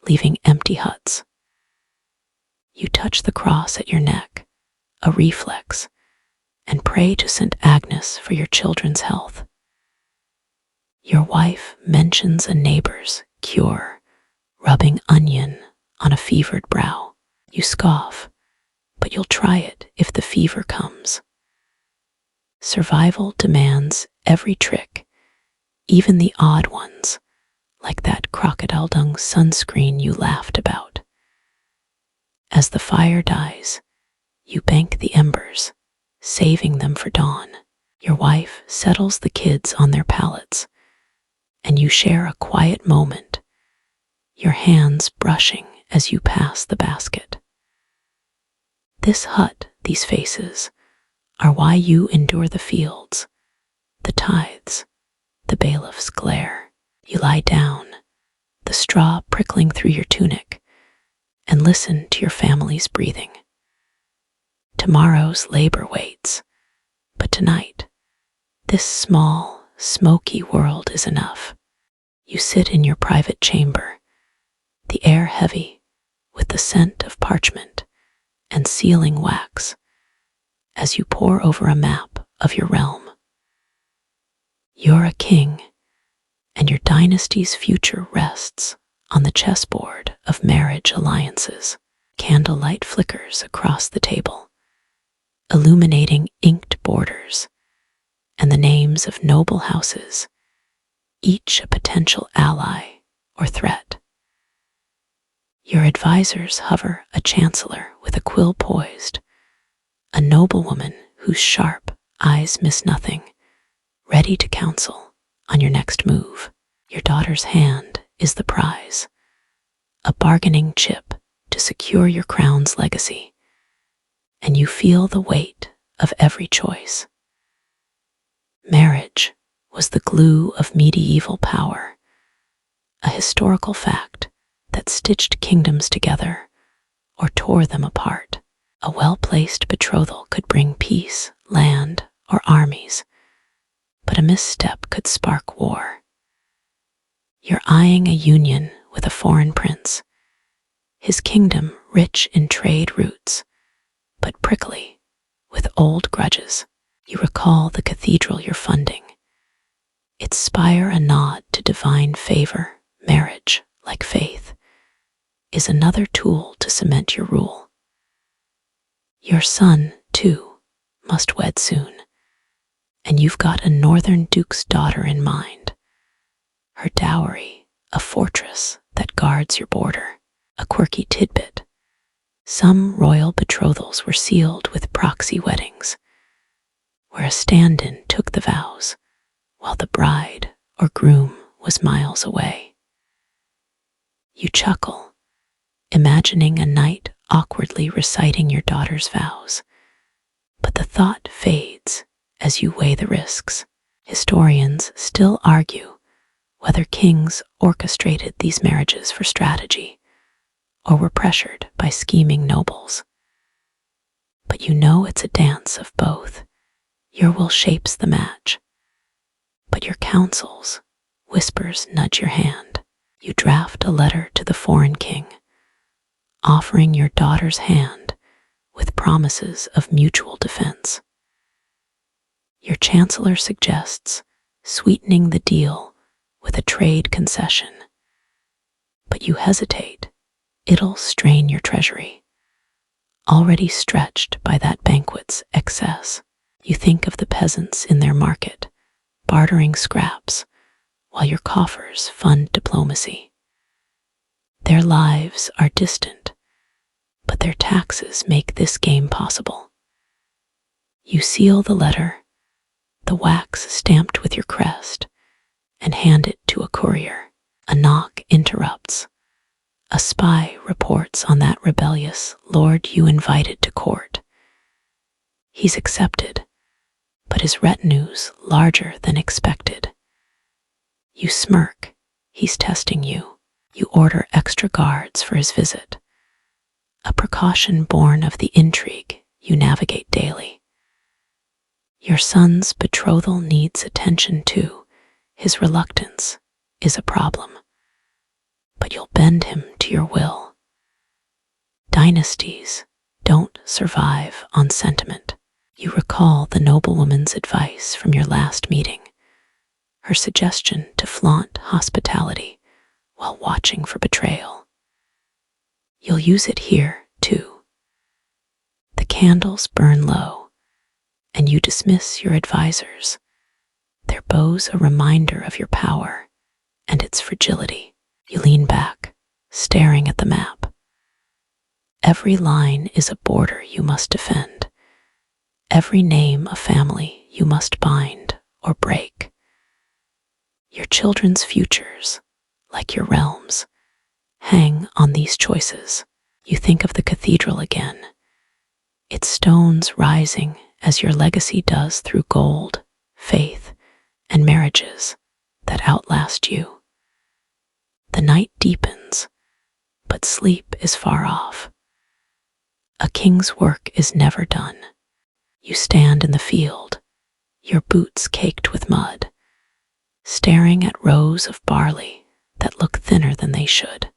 leaving empty huts. You touch the cross at your neck, a reflex, and pray to St. Agnes for your children's health. Your wife mentions a neighbor's cure, rubbing onion on a fevered brow. You scoff, but you'll try it if the fever comes. Survival demands every trick, even the odd ones, like that crocodile dung sunscreen you laughed about. As the fire dies, you bank the embers, saving them for dawn. Your wife settles the kids on their pallets, and you share a quiet moment, your hands brushing as you pass the basket. This hut, these faces, are why you endure the fields, the tithes, the bailiff's glare. You lie down, the straw prickling through your tunic, and listen to your family's breathing. Tomorrow's labor waits, but tonight, this small, smoky world is enough. You sit in your private chamber, the air heavy with the scent of parchment and sealing wax, as you pore over a map of your realm. You're a king, and your dynasty's future rests on the chessboard of marriage alliances. Candlelight flickers across the table, illuminating inked borders and the names of noble houses, each a potential ally or threat. Your advisors hover a chancellor with a quill poised, a noblewoman whose sharp eyes miss nothing, ready to counsel on your next move. Your daughter's hand is the prize, a bargaining chip to secure your crown's legacy, and you feel the weight of every choice. Marriage was the glue of medieval power, a historical fact that stitched kingdoms together or tore them apart. A well-placed betrothal could bring peace, land, or armies, but a misstep could spark war. You're eyeing a union with a foreign prince, his kingdom rich in trade routes, but prickly with old grudges. You recall the cathedral you're funding, its spire a nod to divine favor. Marriage, like faith, is another tool to cement your rule. Your son, too, must wed soon, and you've got a northern duke's daughter in mind. Her dowry, a fortress that guards your border. A quirky tidbit: some royal betrothals were sealed with proxy weddings, where a stand-in took the vows, while the bride or groom was miles away. You chuckle, imagining a knight awkwardly reciting your daughter's vows, but the thought fades as you weigh the risks. Historians still argue whether kings orchestrated these marriages for strategy or were pressured by scheming nobles. But you know it's a dance of both. Your will shapes the match, but your counsels, whispers nudge your hand. You draft a letter to the foreign king, offering your daughter's hand with promises of mutual defense. Your chancellor suggests sweetening the deal with a trade concession, but you hesitate. It'll strain your treasury, already stretched by that banquet's excess. You think of the peasants in their market, bartering scraps, while your coffers fund diplomacy. Their lives are distant, but their taxes make this game possible. You seal the letter, the wax stamped with your crest, and hand it to a courier. A knock interrupts. A spy reports on that rebellious lord you invited to court. He's accepted, but his retinue's larger than expected. You smirk. He's testing you. You order extra guards for his visit, a precaution born of the intrigue you navigate daily. Your son's betrothal needs attention too. His reluctance is a problem, but you'll bend him to your will. Dynasties don't survive on sentiment. You recall the noblewoman's advice from your last meeting, her suggestion to flaunt hospitality while watching for betrayal. You'll use it here, too. The candles burn low, and you dismiss your advisors, their bows a reminder of your power and its fragility. You lean back, staring at the map. Every line is a border you must defend, every name a family you must bind or break. Your children's futures, like your realms, hang on these choices. You think of the cathedral again, its stones rising as your legacy does through gold, faith, and marriages that outlast you. The night deepens, but sleep is far off. A king's work is never done. You stand in the field, your boots caked with mud, staring at rows of barley that look thinner than they should.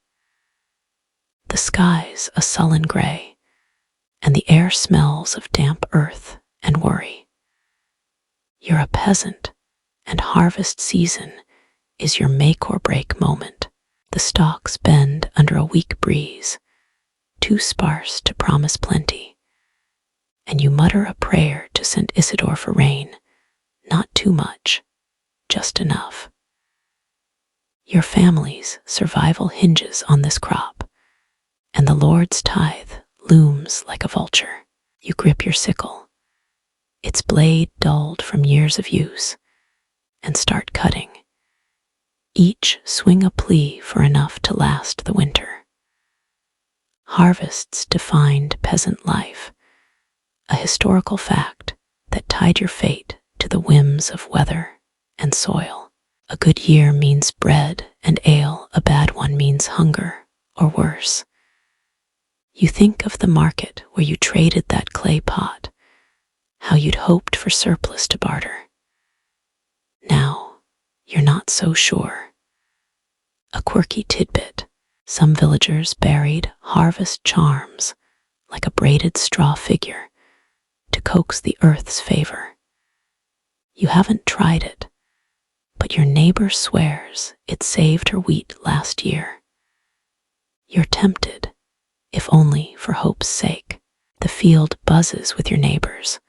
The sky's a sullen gray, and the air smells of damp earth and worry. You're a peasant, and harvest season is your make or break moment. The stalks bend under a weak breeze, too sparse to promise plenty, and you mutter a prayer to St. Isidore for rain, not too much, just enough. Your family's survival hinges on this crop, and the Lord's tithe looms like a vulture. You grip your sickle, its blade dulled from years of use, and start cutting. Each swing a plea for enough to last the winter. Harvests defined peasant life, a historical fact that tied your fate to the whims of weather and soil. A good year means bread and ale, a bad one means hunger, or worse. You think of the market where you traded that clay pot, how you'd hoped for surplus to barter. Now, you're not so sure. A quirky tidbit, some villagers buried harvest charms like a braided straw figure to coax the earth's favor. You haven't tried it, but your neighbor swears it saved her wheat last year. You're tempted, if only for hope's sake. The field buzzes with your neighbors,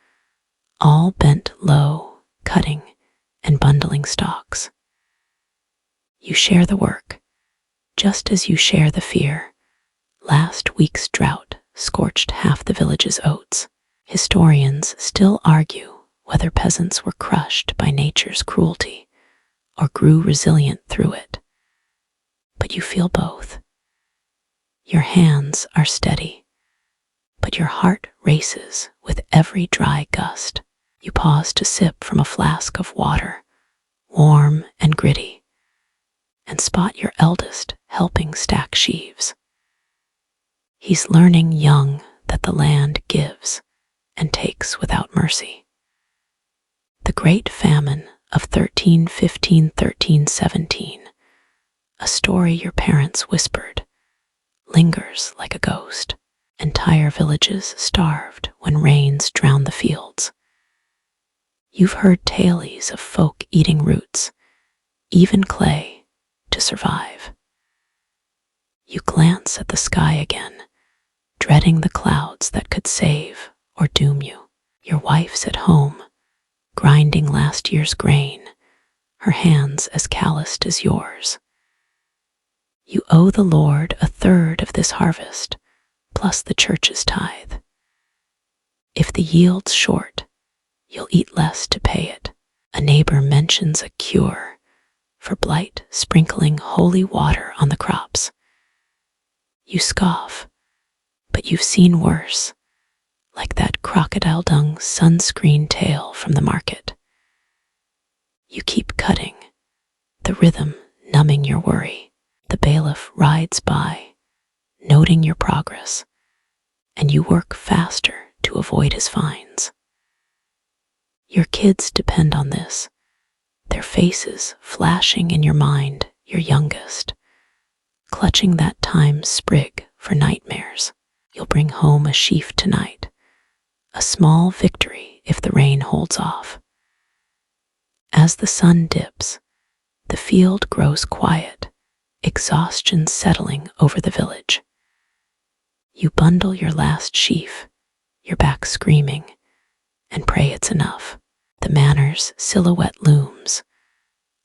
all bent low, cutting and bundling stalks. You share the work, just as you share the fear. Last week's drought scorched half the village's oats. Historians still argue whether peasants were crushed by nature's cruelty or grew resilient through it. But you feel both. Your hands are steady, but your heart races with every dry gust. You pause to sip from a flask of water, warm and gritty, and spot your eldest helping stack sheaves. He's learning young that the land gives and takes without mercy. The Great Famine of 1315-1317, a story your parents whispered, lingers like a ghost. Entire villages starved when rains drowned the fields. You've heard tales of folk eating roots, even clay, to survive. You glance at the sky again, dreading the clouds that could save or doom you. Your wife's at home, grinding last year's grain, her hands as calloused as yours. You owe the Lord a third of this harvest, plus the church's tithe. If the yield's short, you'll eat less to pay it. A neighbor mentions a cure for blight, sprinkling holy water on the crops. You scoff, but you've seen worse, like that crocodile dung sunscreen tale from the market. You keep cutting, the rhythm numbing your worry. The bailiff rides by, noting your progress, and you work faster to avoid his fines. Your kids depend on this, their faces flashing in your mind, your youngest, clutching that time sprig for nightmares. You'll bring home a sheaf tonight, a small victory if the rain holds off. As the sun dips, the field grows quiet, exhaustion settling over the village. You bundle your last sheaf, your back screaming, and pray it's enough. The manor's silhouette looms,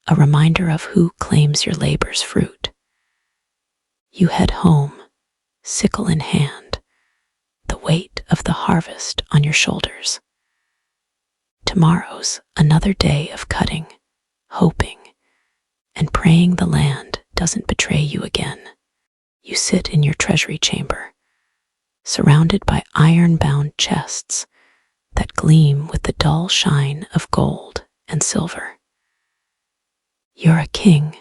a reminder of who claims your labor's fruit. You head home, sickle in hand, the weight of the harvest on your shoulders. Tomorrow's another day of cutting, hoping, and praying the land doesn't betray you again. You sit in your treasury chamber, surrounded by iron-bound chests that gleam with the dull shine of gold and silver. You're a king,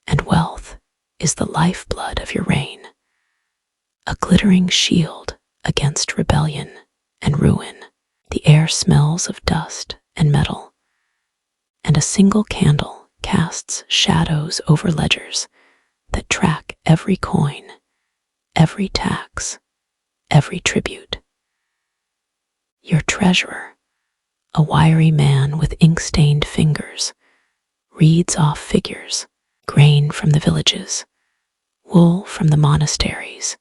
and wealth is the lifeblood of your reign, a glittering shield against rebellion and ruin. The air smells of dust and metal, and a single candle casts shadows over ledgers that track every coin, every tax, every tribute. Your treasurer, a wiry man with ink-stained fingers, reads off figures, grain from the villages, wool from the monasteries,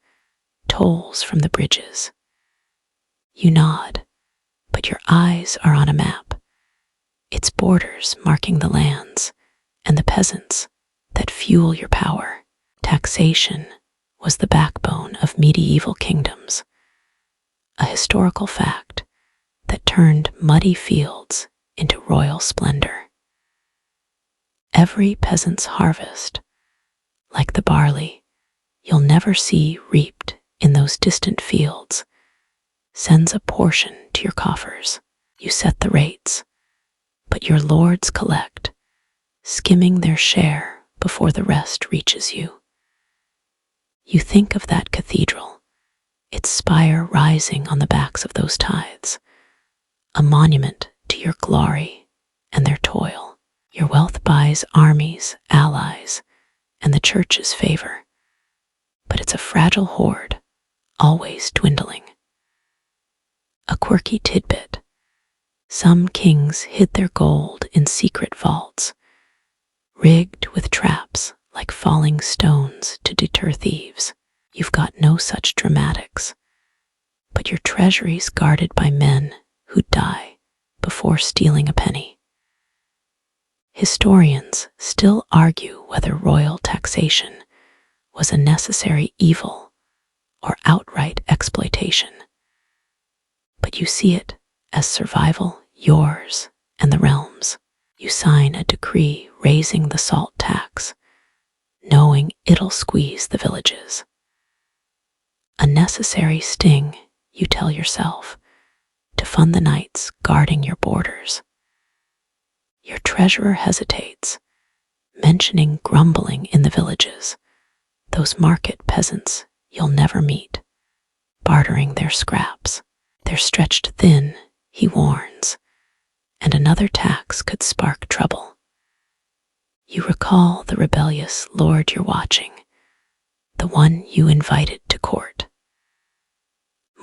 tolls from the bridges. You nod, but your eyes are on a map, its borders marking the lands and the peasants that fuel your power. Taxation was the backbone of medieval kingdoms, a historical fact that turned muddy fields into royal splendor. Every peasant's harvest, like the barley you'll never see reaped in those distant fields, sends a portion to your coffers. You set the rates, but your lords collect, skimming their share before the rest reaches you. You think of that cathedral, its spire rising on the backs of those tithes, a monument to your glory and their toil. Your wealth buys armies, allies, and the church's favor, but it's a fragile hoard, always dwindling. A quirky tidbit: some kings hid their gold in secret vaults, rigged with traps like falling stones to deter thieves. You've got no such dramatics, but your treasury's guarded by men who'd die before stealing a penny. Historians still argue whether royal taxation was a necessary evil or outright exploitation. But you see it as survival, yours and the realm's. You sign a decree raising the salt tax, knowing it'll squeeze the villages. A necessary sting, you tell yourself, to fund the knights guarding your borders. Your treasurer hesitates, mentioning grumbling in the villages, those market peasants you'll never meet, bartering their scraps. They're stretched thin, he warns, and another tax could spark trouble. You recall the rebellious lord you're watching, the one you invited to court.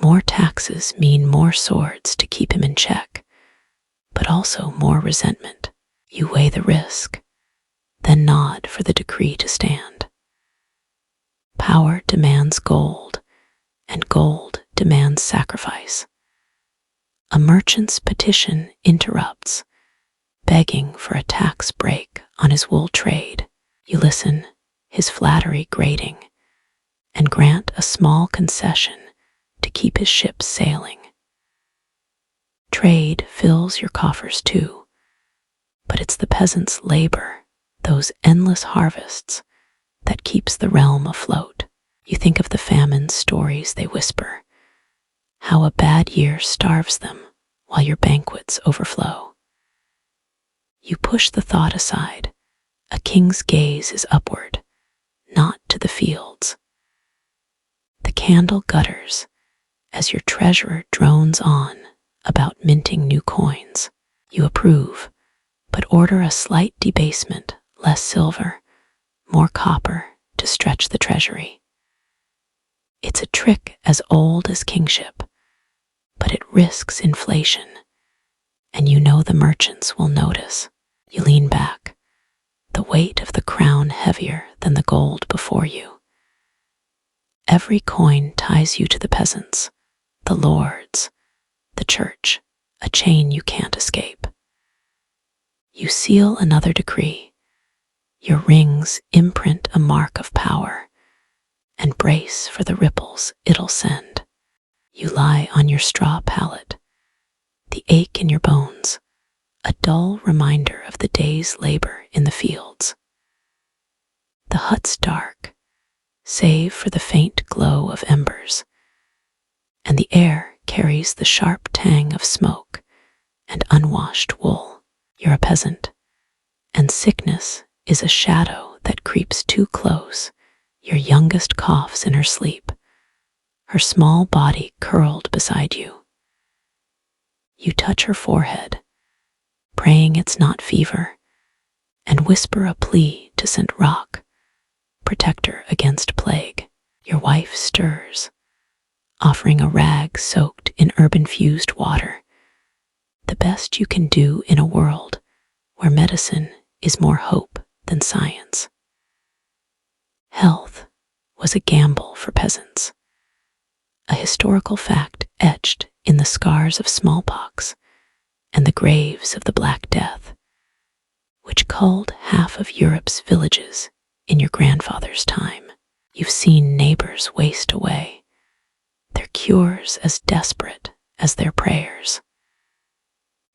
More taxes mean more swords to keep him in check, but also more resentment. You weigh the risk, then nod for the decree to stand. Power demands gold, and gold demands sacrifice. A merchant's petition interrupts, begging for a tax break on his wool trade. You listen, his flattery grating, and grant a small concession to keep his ships sailing. Trade fills your coffers too, but it's the peasant's labor, those endless harvests, that keeps the realm afloat. You think of the famine stories they whisper, how a bad year starves them while your banquets overflow. You push the thought aside. A king's gaze is upward, not to the fields. The candle gutters as your treasurer drones on about minting new coins. You approve, but order a slight debasement, less silver, more copper to stretch the treasury. It's a trick as old as kingship, but it risks inflation, and you know the merchants will notice. You lean back, the weight of the crown heavier than the gold before you. Every coin ties you to the peasants, the lords, the church, a chain you can't escape. You seal another decree. Your rings imprint a mark of power, and brace for the ripples it'll send. You lie on your straw pallet, the ache in your bones, a dull reminder of the day's labor in the fields. The hut's dark, save for the faint glow of embers, and the air carries the sharp tang of smoke and unwashed wool. You're a peasant, and sickness is a shadow that creeps too close. Your youngest coughs in her sleep, her small body curled beside you. You touch her forehead, praying it's not fever, and whisper a plea to St. Rock, protector against plague. Your wife stirs, offering a rag soaked in herb-infused water, the best you can do in a world where medicine is more hope than science. Health was a gamble for peasants, a historical fact etched in the scars of smallpox and the graves of the Black Death, which culled half of Europe's villages in your grandfather's time. You've seen neighbors waste away, their cures as desperate as their prayers.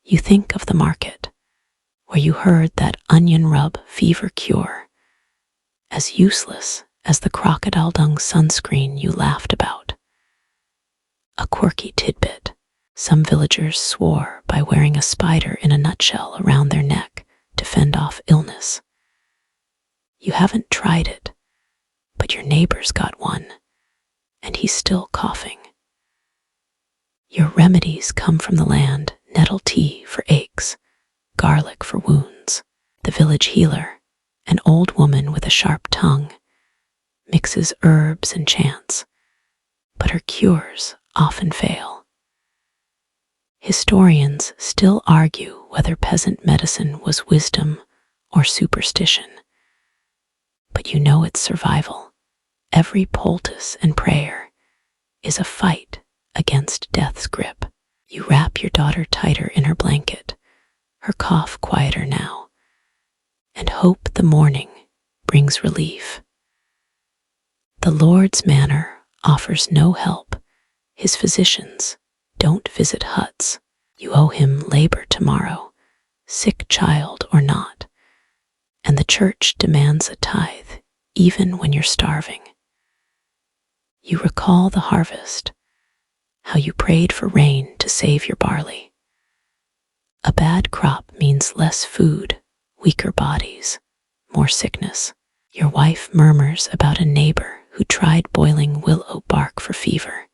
You think of the market, where you heard that onion rub fever cure, as useless as the crocodile dung sunscreen you laughed about. A quirky tidbit, some villagers swore by wearing a spider in a nutshell around their neck to fend off illness. You haven't tried it, but your neighbor's got one, and he's still coughing. Your remedies come from the land: nettle tea for aches, garlic for wounds. The village healer, an old woman with a sharp tongue, mixes herbs and chants, but her cures often fail. Historians still argue whether peasant medicine was wisdom or superstition, but you know it's survival. Every poultice and prayer is a fight against death's grip. You wrap your daughter tighter in her blanket, her cough quieter now, and hope the morning brings relief. The Lord's manor offers no help. His physicians don't visit huts. You owe him labor tomorrow, sick child or not, and the church demands a tithe even when you're starving. You recall the harvest, how you prayed for rain to save your barley. A bad crop means less food, weaker bodies, more sickness. Your wife murmurs about a neighbor who tried boiling willow bark for fever.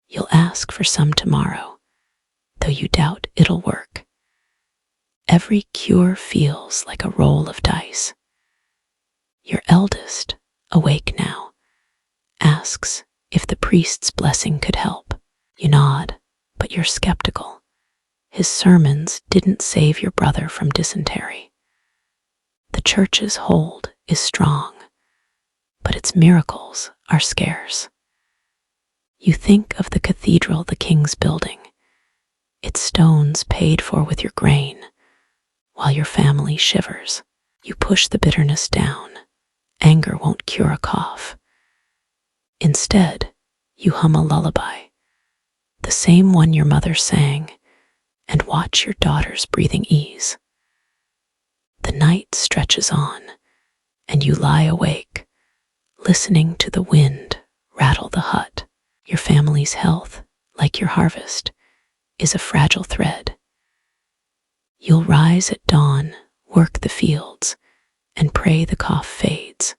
You'll ask for some tomorrow, though you doubt it'll work. Every cure feels like a roll of dice. Your eldest, awake now, asks if the priest's blessing could help. You nod, but you're skeptical. His sermons didn't save your brother from dysentery. The church's hold is strong, but its miracles are scarce. You think of the cathedral the king's building, its stones paid for with your grain, while your family shivers. You push the bitterness down. Anger won't cure a cough. Instead, you hum a lullaby, the same one your mother sang, and watch your daughter's breathing ease. The night stretches on, and you lie awake, listening to the wind rattle the hut. Your family's health, like your harvest, is a fragile thread. You'll rise at dawn, work the fields, and pray the cough fades.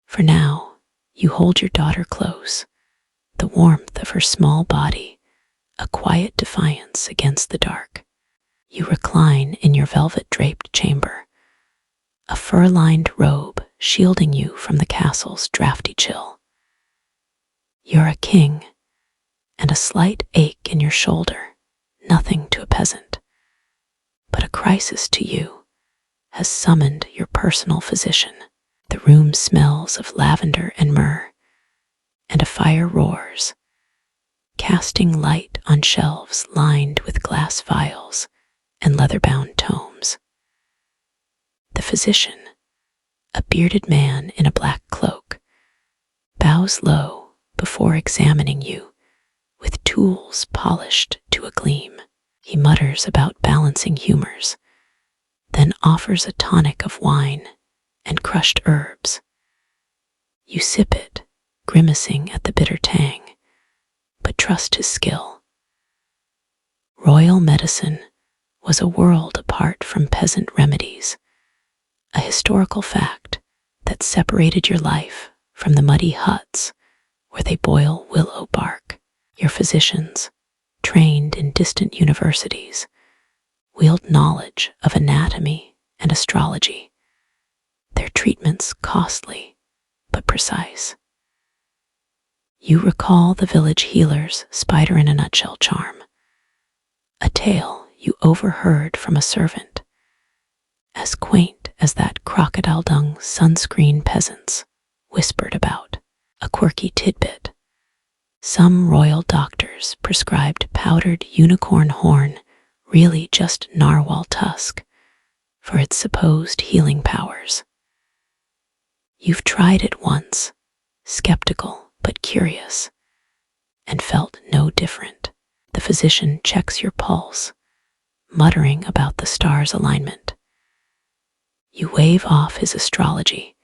For now, you hold your daughter close, the warmth of her small body, a quiet defiance against the dark. You recline in your velvet-draped chamber, a fur-lined robe shielding you from the castle's drafty chill. You're a king, and a slight ache in your shoulder, nothing to a peasant, but a crisis to you, has summoned your personal physician. The room smells of lavender and myrrh, and a fire roars, casting light on shelves lined with glass vials and leather-bound tomes. The physician, a bearded man in a black cloak, bows low before examining you with tools polished to a gleam. He mutters about balancing humors, then offers a tonic of wine and crushed herbs. You sip it, grimacing at the bitter tang, but trust his skill. Royal medicine was a world apart from peasant remedies, a historical fact that separated your life from the muddy huts where they boil willow bark. Your physicians, trained in distant universities, wield knowledge of anatomy and astrology, their treatments costly but precise. You recall the village healer's spider-in-a-nutshell charm, a tale you overheard from a servant, as quaint as that crocodile dung sunscreen peasants whispered about. A quirky tidbit: some royal doctors prescribed powdered unicorn horn, really just narwhal tusk, for its supposed healing powers. You've tried it once, skeptical but curious, and felt no different. The physician checks your pulse, muttering about the stars' alignment. You wave off his astrology.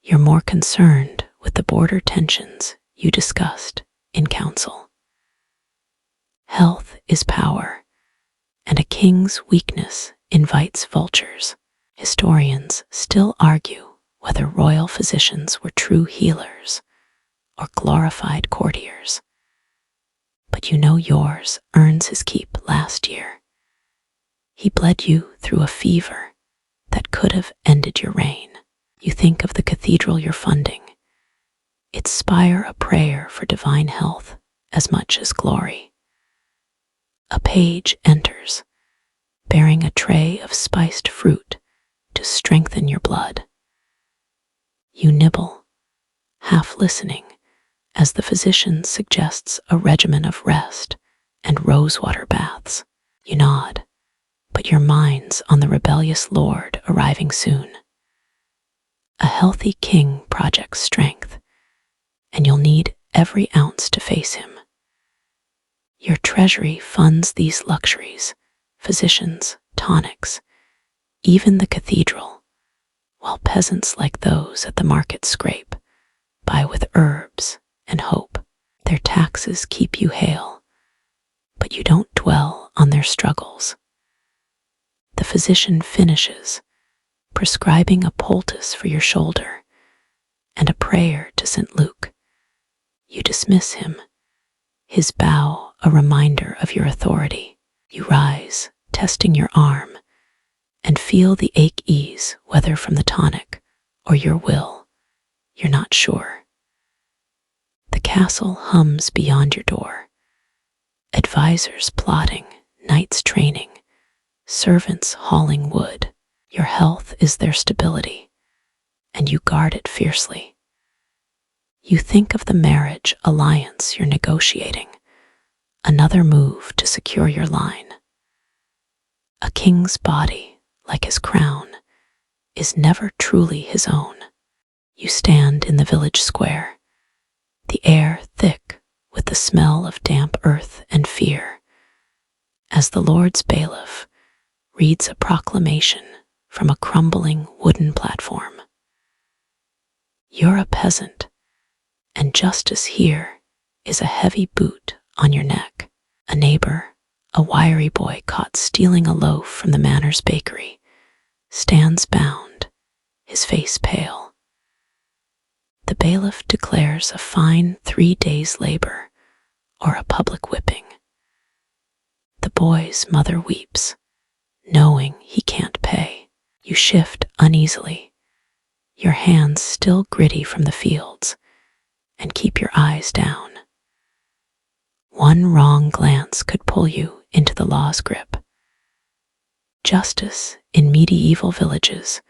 You're more concerned with the border tensions you discussed in council. Health is power, and a king's weakness invites vultures. Historians still argue whether royal physicians were true healers or glorified courtiers. But you know yours earns his keep last year. He bled you through a fever that could have ended your reign. You think of the cathedral you're funding, its spire a prayer for divine health as much as glory. A page enters, bearing a tray of spiced fruit to strengthen your blood. You nibble, half listening, as the physician suggests a regimen of rest and rosewater baths. You nod, but your mind's on the rebellious lord arriving soon. A healthy king projects strength, and you'll need every ounce to face him. Your treasury funds these luxuries, physicians, tonics, even the cathedral, while peasants like those at the market scrape by with herbs and hope. Their taxes keep you hale, but you don't dwell on their struggles. The physician finishes, prescribing a poultice for your shoulder and a prayer to St. Luke. You dismiss him, his bow a reminder of your authority. You rise, testing your arm, and feel the ache ease, whether from the tonic or your will. You're not sure. The castle hums beyond your door. Advisors plotting, knights training, servants hauling wood. Your health is their stability, and you guard it fiercely. You think of the marriage alliance you're negotiating, another move to secure your line. A king's body, like his crown, is never truly his own. You stand in the village square, the air thick with the smell of damp earth and fear, as the Lord's bailiff reads a proclamation from a crumbling wooden platform. You're a peasant, and justice here is a heavy boot on your neck. A neighbor, a wiry boy caught stealing a loaf from the manor's bakery, stands bound, his face pale. The bailiff declares a fine 3 days' labor or a public whipping. The boy's mother weeps, knowing he can't pay. You shift uneasily, your hands still gritty from the fields, and keep your eyes down. One wrong glance could pull you into the law's grip. Justice in medieval villages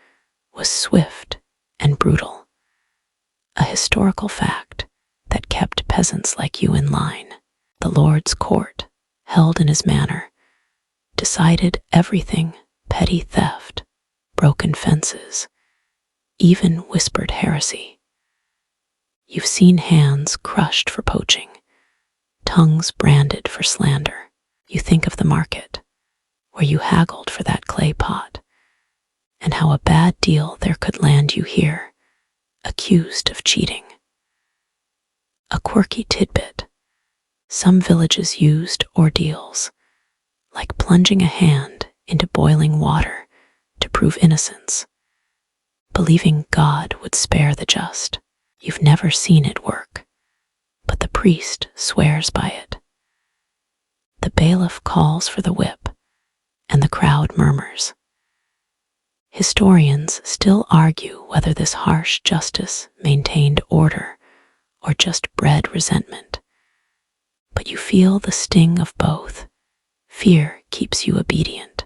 was swift and brutal, a historical fact that kept peasants like you in line. The Lord's court, held in his manor, decided everything: petty theft, broken fences, even whispered heresy. You've seen hands crushed for poaching, tongues branded for slander. You think of the market, where you haggled for that clay pot, and how a bad deal there could land you here, accused of cheating. A quirky tidbit: some villages used ordeals, like plunging a hand into boiling water to prove innocence, believing God would spare the just. You've never seen it work, but the priest swears by it. The bailiff calls for the whip, and the crowd murmurs. Historians still argue whether this harsh justice maintained order or just bred resentment. But you feel the sting of both. Fear keeps you obedient,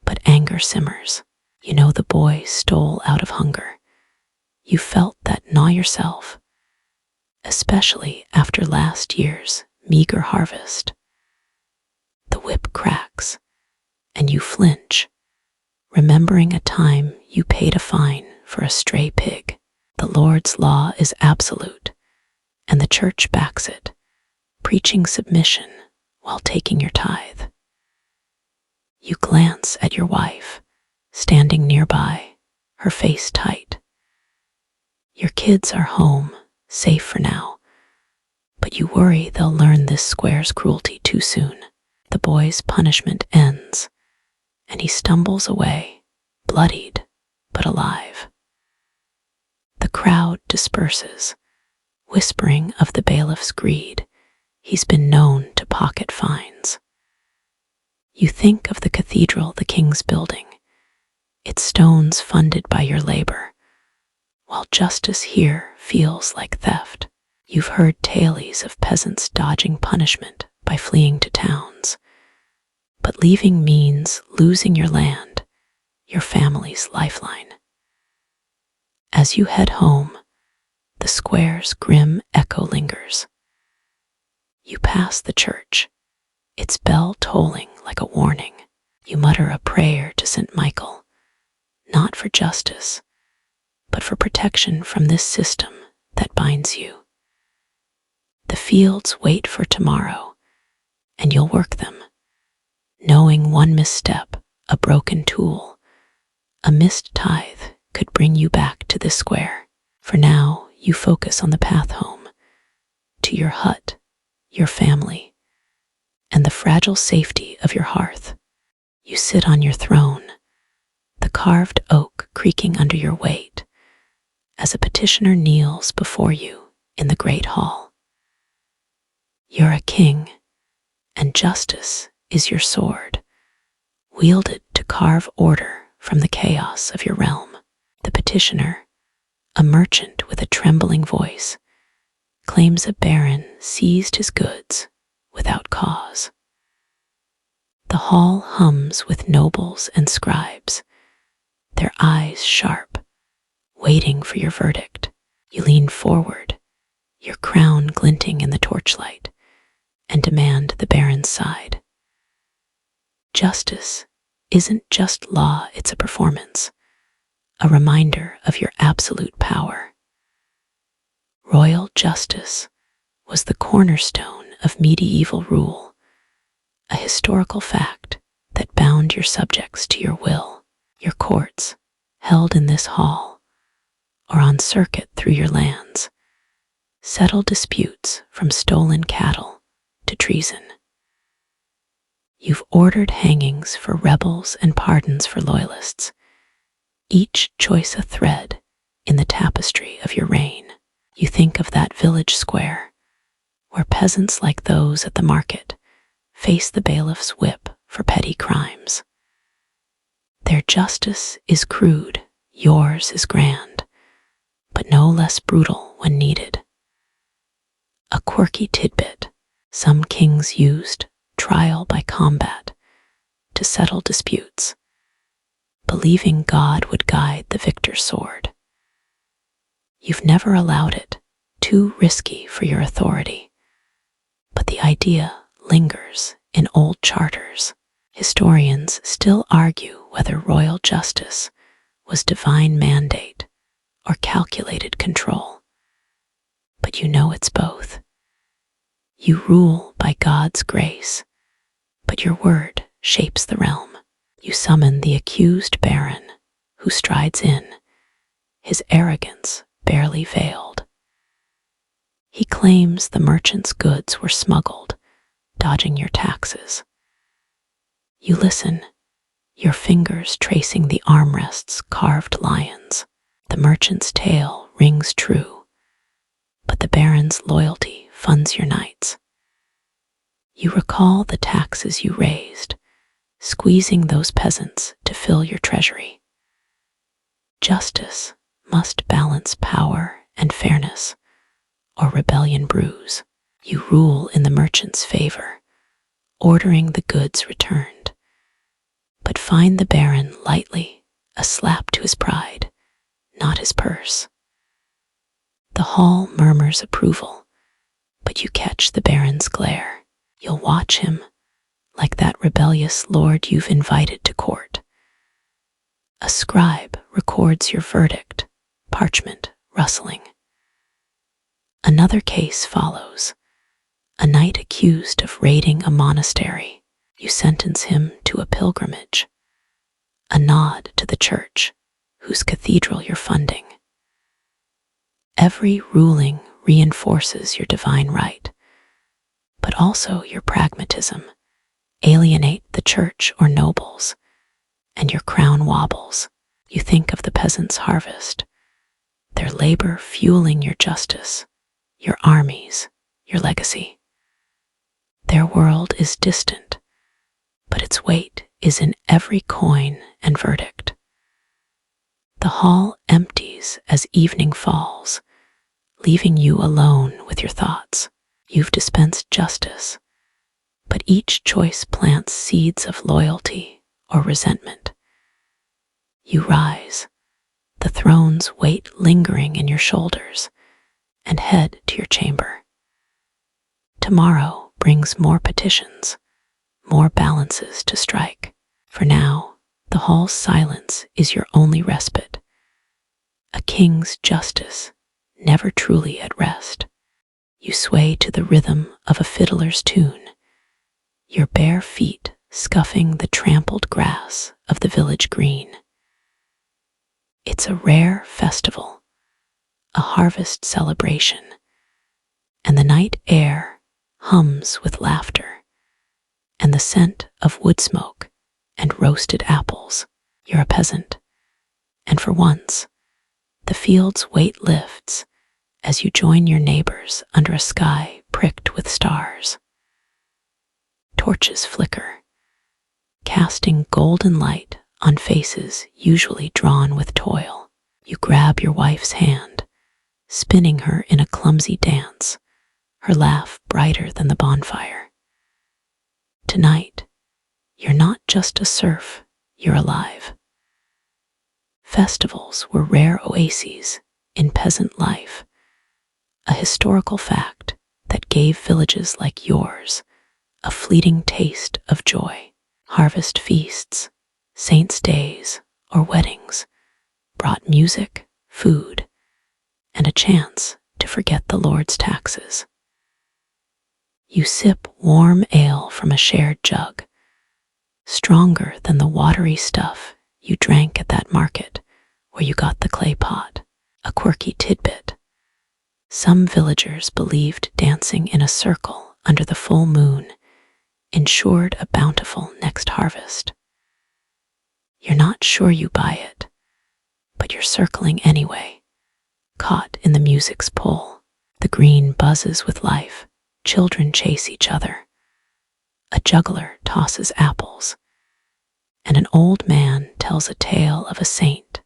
but anger simmers. You know the boy stole out of hunger. You felt that gnaw yourself, especially after last year's meager harvest. The whip cracks, and you flinch, remembering a time you paid a fine for a stray pig. The Lord's law is absolute, and the church backs it, preaching submission while taking your tithe. You glance at your wife, standing nearby, her face tight. Your kids are home, safe for now, but you worry they'll learn this square's cruelty too soon. The boy's punishment ends, and he stumbles away, bloodied but alive. The crowd disperses, whispering of the bailiff's greed. He's been known to pocket fines. You think of the cathedral the king's building, its stones funded by your labor, while justice here feels like theft. You've heard tales of peasants dodging punishment by fleeing to towns, but leaving means losing your land, your family's lifeline. As you head home, the square's grim echo lingers. You pass the church, its bell tolling like a warning. You mutter a prayer to St. Michael, not for justice, but for protection from this system that binds you. The fields wait for tomorrow, and you'll work them, knowing one misstep, a broken tool, a missed tithe could bring you back to this square. For now, you focus on the path home, to your hut, your family, and the fragile safety of your hearth. You sit on your throne, the carved oak creaking under your weight, as a petitioner kneels before you in the great hall. You're a king, and justice is your sword, wielded to carve order from the chaos of your realm. The petitioner, a merchant with a trembling voice, claims a baron seized his goods without cause. The hall hums with nobles and scribes, their eyes sharp, waiting for your verdict. You lean forward, your crown glinting in the torchlight, and demand the baron's side. Justice isn't just law, it's a performance, a reminder of your absolute power. Royal justice was the cornerstone of medieval rule, a historical fact that bound your subjects to your will. Your courts, held in this hall, or on circuit through your lands, settle disputes from stolen cattle to treason. You've ordered hangings for rebels and pardons for loyalists, each choice a thread in the tapestry of your reign. You think of that village square, where peasants like those at the market face the bailiff's whip for petty crimes. Their justice is crude, yours is grand, but no less brutal when needed. A quirky tidbit: some kings used trial by combat to settle disputes, believing God would guide the victor's sword. You've never allowed it, too risky for your authority, but the idea lingers in old charters. Historians still argue whether royal justice was divine mandate or calculated control. But you know it's both. You rule by God's grace, but your word shapes the realm. You summon the accused baron who strides in, his arrogance barely veiled. He claims the merchant's goods were smuggled, dodging your taxes. You listen, your fingers tracing the armrests carved lions. The merchant's tale rings true, but the baron's loyalty funds your nights. You recall the taxes you raised, squeezing those peasants to fill your treasury. Justice must balance power and fairness, or rebellion brews. You rule in the merchant's favor, ordering the goods returned, but find the baron lightly, a slap to his pride, not his purse. The hall murmurs approval, but you catch the baron's glare. You'll watch him, like that rebellious lord you've invited to court. A scribe records your verdict, parchment rustling. Another case follows, a knight accused of raiding a monastery. You sentence him to a pilgrimage, a nod to the church, whose cathedral you're funding. Every ruling reinforces your divine right, but also your pragmatism. Alienate the church or nobles, and your crown wobbles. You think of the peasants' harvest, their labor fueling your justice, your armies, your legacy. Their world is distant, but its weight is in every coin and verdict. The hall empties as evening falls, leaving you alone with your thoughts. You've dispensed justice, but each choice plants seeds of loyalty or resentment. You rise, the throne's weight lingering in your shoulders, and head to your chamber. Tomorrow brings more petitions, more balances to strike. For now, the hall's silence is your only respite. A king's justice, never truly at rest. You sway to the rhythm of a fiddler's tune, your bare feet scuffing the trampled grass of the village green. It's a rare festival, a harvest celebration, and the night air hums with laughter and the scent of wood smoke and roasted apples. You're a peasant, and for once, the field's weight lifts as you join your neighbors under a sky pricked with stars. Torches flicker, casting golden light on faces usually drawn with toil. You grab your wife's hand, spinning her in a clumsy dance, her laugh brighter than the bonfire. Tonight, you're not just a serf, you're alive. Festivals were rare oases in peasant life, a historical fact that gave villages like yours a fleeting taste of joy. Harvest feasts, saints' days, or weddings brought music, food, and a chance to forget the Lord's taxes. You sip warm ale from a shared jug, stronger than the watery stuff you drank at that market where you got the clay pot. A quirky tidbit: some villagers believed dancing in a circle under the full moon ensured a bountiful next harvest. You're not sure you buy it, but you're circling anyway, caught in the music's pull. The green buzzes with life, children chase each other, a juggler tosses apples, and an old man tells a tale of a saint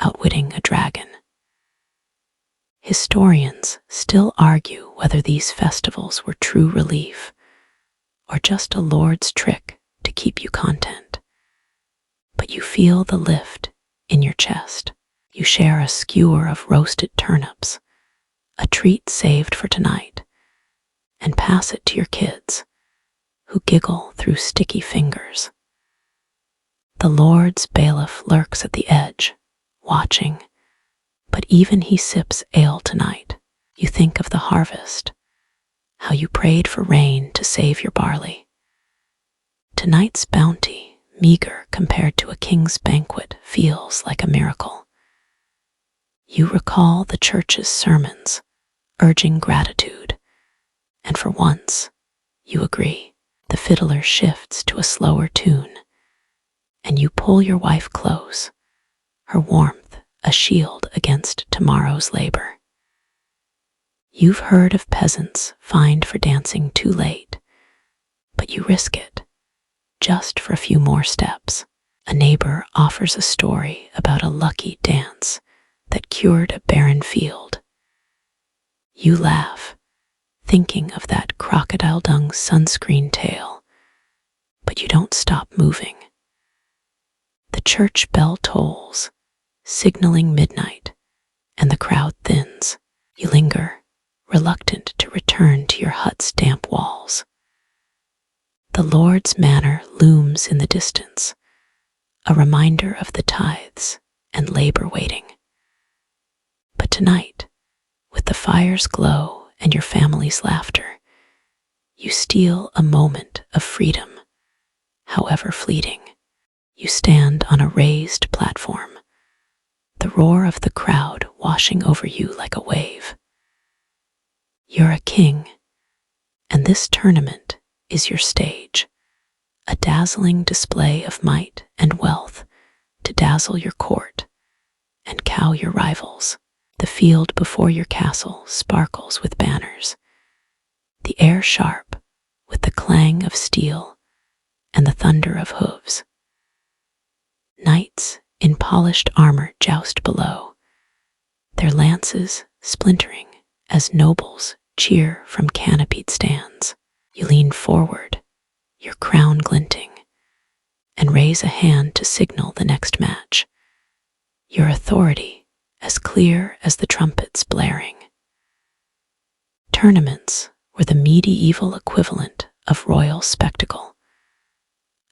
outwitting a dragon. Historians still argue whether these festivals were true relief or just a Lord's trick to keep you content. But you feel the lift in your chest. You share a skewer of roasted turnips, a treat saved for tonight, and pass it to your kids, who giggle through sticky fingers. The Lord's bailiff lurks at the edge, watching, but even he sips ale tonight. You think of the harvest, how you prayed for rain to save your barley. Tonight's bounty, meager compared to a king's banquet, feels like a miracle. You recall the church's sermons, urging gratitude, and for once, you agree. The fiddler shifts to a slower tune, and you pull your wife close, her warmth a shield against tomorrow's labor. You've heard of peasants fined for dancing too late, but you risk it, just for a few more steps. A neighbor offers a story about a lucky dance that cured a barren field. You laugh, thinking of that crocodile dung sunscreen tale, but you don't stop moving. The church bell tolls, signaling midnight, and the crowd thins. You linger, reluctant to return to your hut's damp walls. The Lord's manor looms in the distance, a reminder of the tithes and labor waiting. But tonight, with the fire's glow and your family's laughter, you steal a moment of freedom, however fleeting. You stand on a raised platform, the roar of the crowd washing over you like a wave. You're a king, and this tournament is your stage, a dazzling display of might and wealth to dazzle your court and cow your rivals. The field before your castle sparkles with banners, the air sharp with the clang of steel and the thunder of hooves. Knights in polished armor joust below, their lances splintering as nobles cheer from canopied stands. You lean forward, your crown glinting, and raise a hand to signal the next match, your authority as clear as the trumpets blaring. Tournaments were the medieval equivalent of royal spectacle,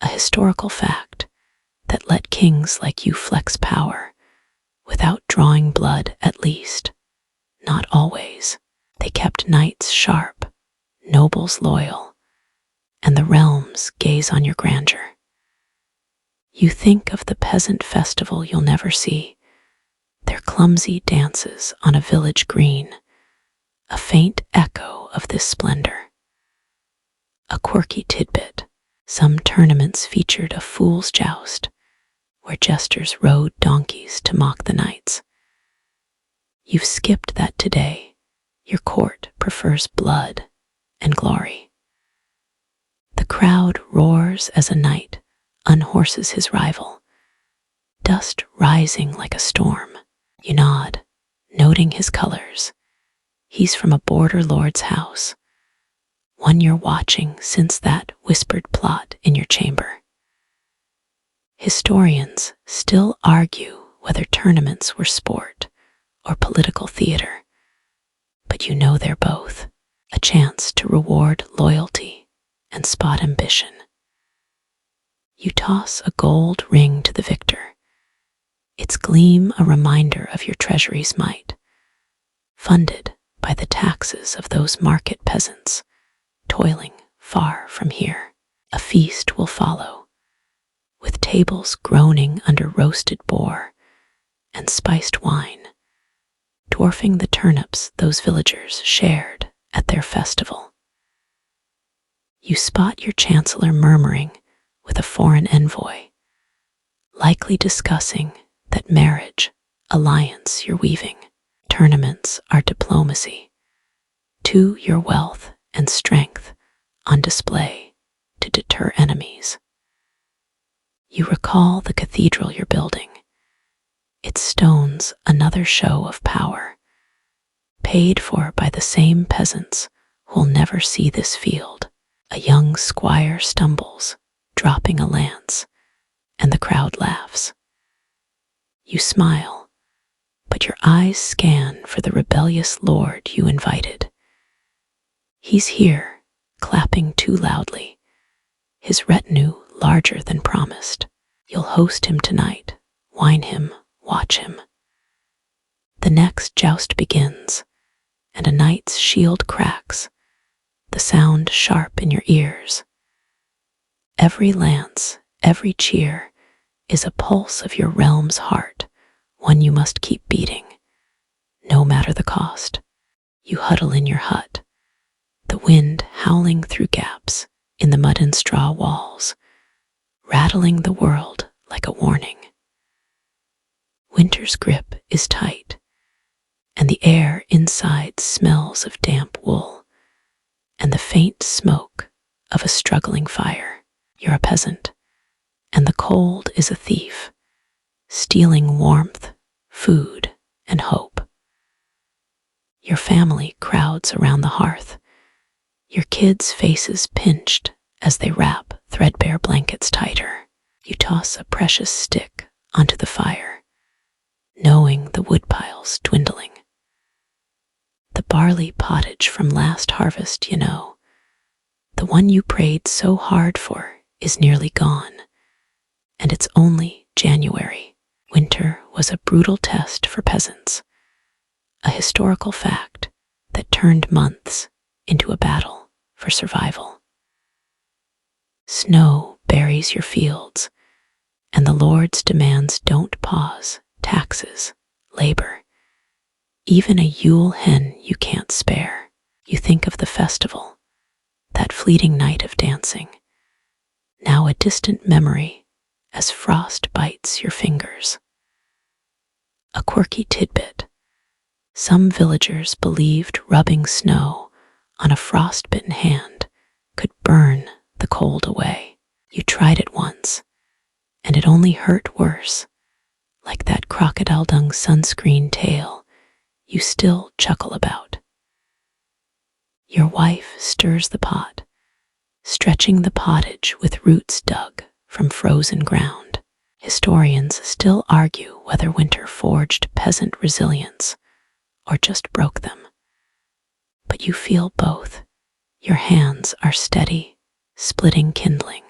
a historical fact that let kings like you flex power without drawing blood, at least. Not always. They kept knights sharp, nobles loyal, and the realms gaze on your grandeur. You think of the peasant festival you'll never see, their clumsy dances on a village green, a faint echo of this splendor. A quirky tidbit, some tournaments featured a fool's joust, where jesters rode donkeys to mock the knights. You've skipped that today. Your court prefers blood and glory. The crowd roars as a knight unhorses his rival, dust rising like a storm. You nod, noting his colors. He's from a border lord's house, one you're watching since that whispered plot in your chamber. Historians still argue whether tournaments were sport or political theater, but you know they're both, a chance to reward loyalty and spot ambition. You toss a gold ring to the victor, its gleam a reminder of your treasury's might, funded by the taxes of those market peasants toiling far from here. A feast will follow, with tables groaning under roasted boar and spiced wine, dwarfing the turnips those villagers shared at their festival. You spot your chancellor murmuring with a foreign envoy, likely discussing that marriage alliance you're weaving. Tournaments are diplomacy, to your wealth and strength on display to deter enemies. You recall the cathedral you're building. Its stones another show of power, paid for by the same peasants who'll never see this field. A young squire stumbles, dropping a lance, and the crowd laughs. You smile, but your eyes scan for the rebellious lord you invited. He's here, clapping too loudly, his retinue larger than promised. You'll host him tonight, wine him, watch him. The next joust begins, and a knight's shield cracks, the sound sharp in your ears. Every lance, every cheer, is a pulse of your realm's heart, one you must keep beating, no matter the cost. You huddle in your hut, the wind howling through gaps in the mud and straw walls, rattling the world like a warning. Winter's grip is tight, and the air inside smells of damp wool and the faint smoke of a struggling fire. You're a peasant, and the cold is a thief, stealing warmth, food, and hope. Your family crowds around the hearth, your kids' faces pinched as they wrap threadbare blankets tighter. You toss a precious stick onto the fire, knowing the woodpile's dwindling. The barley pottage from last harvest, you know, the one you prayed so hard for, is nearly gone, and it's only January. Winter was a brutal test for peasants, a historical fact that turned months into a battle for survival. Snow buries your fields, and the Lord's demands don't pause. Taxes, labor, even a Yule hen you can't spare. You think of the festival, that fleeting night of dancing, now a distant memory as frost bites your fingers. A quirky tidbit: some villagers believed rubbing snow on a frostbitten hand could burn the cold away. You tried it once, and it only hurt worse, like that crocodile dung sunscreen tale you still chuckle about. Your wife stirs the pot, stretching the pottage with roots dug from frozen ground. Historians still argue whether winter forged peasant resilience or just broke them. But you feel both. Your hands are steady, splitting kindling.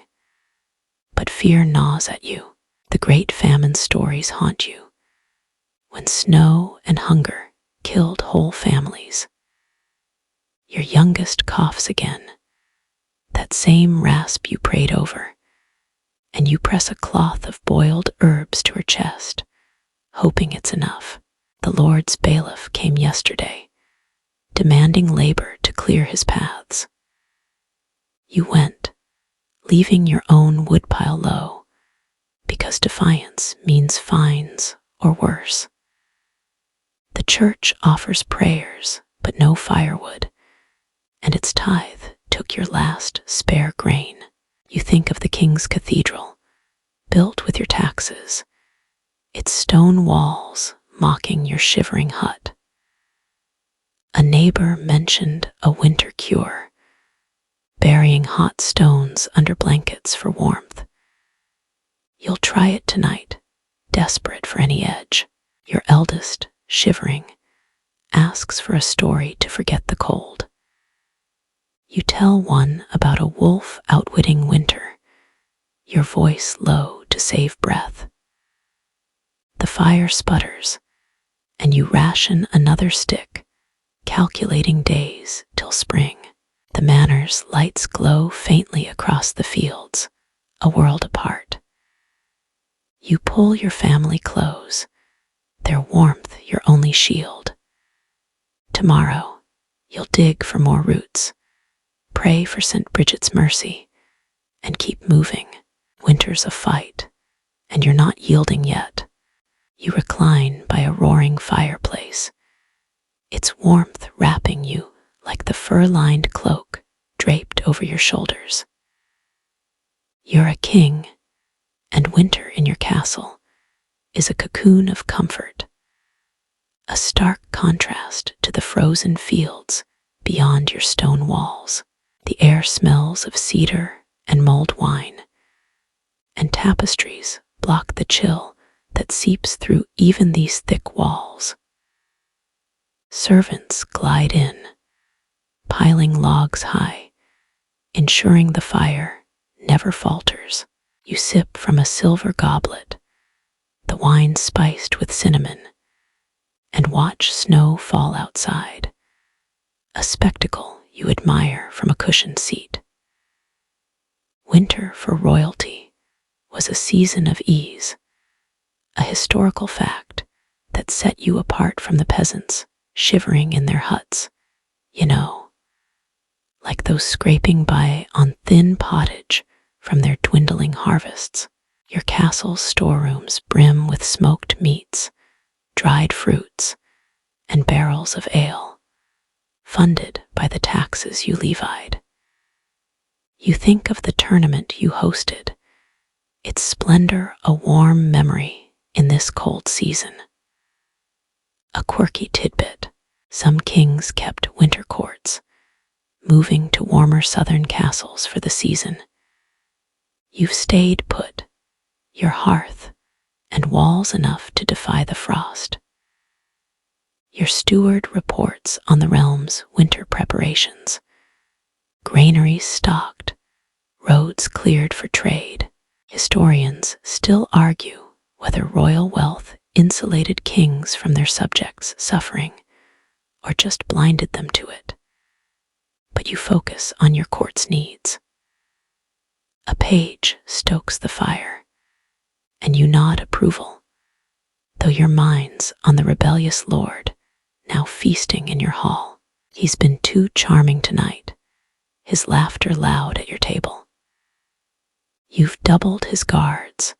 But fear gnaws at you. The great famine stories haunt you, when snow and hunger killed whole families. Your youngest coughs again, that same rasp you prayed over, and you press a cloth of boiled herbs to her chest, hoping it's enough. The Lord's bailiff came yesterday, demanding labor to clear his paths. You went, leaving your own woodpile low, because defiance means fines or worse. The church offers prayers, but no firewood, and its tithe took your last spare grain. You think of the king's cathedral, built with your taxes, its stone walls mocking your shivering hut. A neighbor mentioned a winter cure, burying hot stones under blankets for warmth. You'll try it tonight, desperate for any edge. Your eldest, shivering, asks for a story to forget the cold. You tell one about a wolf outwitting winter, your voice low to save breath. The fire sputters, and you ration another stick, calculating days till spring. The manor's lights glow faintly across the fields, a world apart. You pull your family close, their warmth your only shield. Tomorrow, you'll dig for more roots, pray for St. Bridget's mercy, and keep moving. Winter's a fight, and you're not yielding yet. You recline by a roaring fireplace, its warmth wrapping you like the fur-lined cloak draped over your shoulders. You're a king, And winter in your castle is a cocoon of comfort, a stark contrast to the frozen fields beyond your stone walls. The air smells of cedar and mulled wine, and tapestries block the chill that seeps through even these thick walls. Servants glide in, piling logs high, ensuring the fire never falters. You sip from a silver goblet, the wine spiced with cinnamon, and watch snow fall outside, a spectacle you admire from a cushioned seat. Winter for royalty was a season of ease, a historical fact that set you apart from the peasants shivering in their huts, like those scraping by on thin pottage from their dwindling harvests. Your castle's storerooms brim with smoked meats, dried fruits, and barrels of ale, funded by the taxes you levied. You think of the tournament you hosted, its splendor a warm memory in this cold season. A quirky tidbit: some kings kept winter courts, moving to warmer southern castles for the season. You've stayed put, your hearth and walls enough to defy the frost. Your steward reports on the realm's winter preparations: granaries stocked, roads cleared for trade. Historians still argue whether royal wealth insulated kings from their subjects' suffering or just blinded them to it. But you focus on your court's needs. A page stokes the fire, and you nod approval, though your mind's on the rebellious lord now feasting in your hall. He's been too charming tonight, his laughter loud at your table. You've doubled his guards,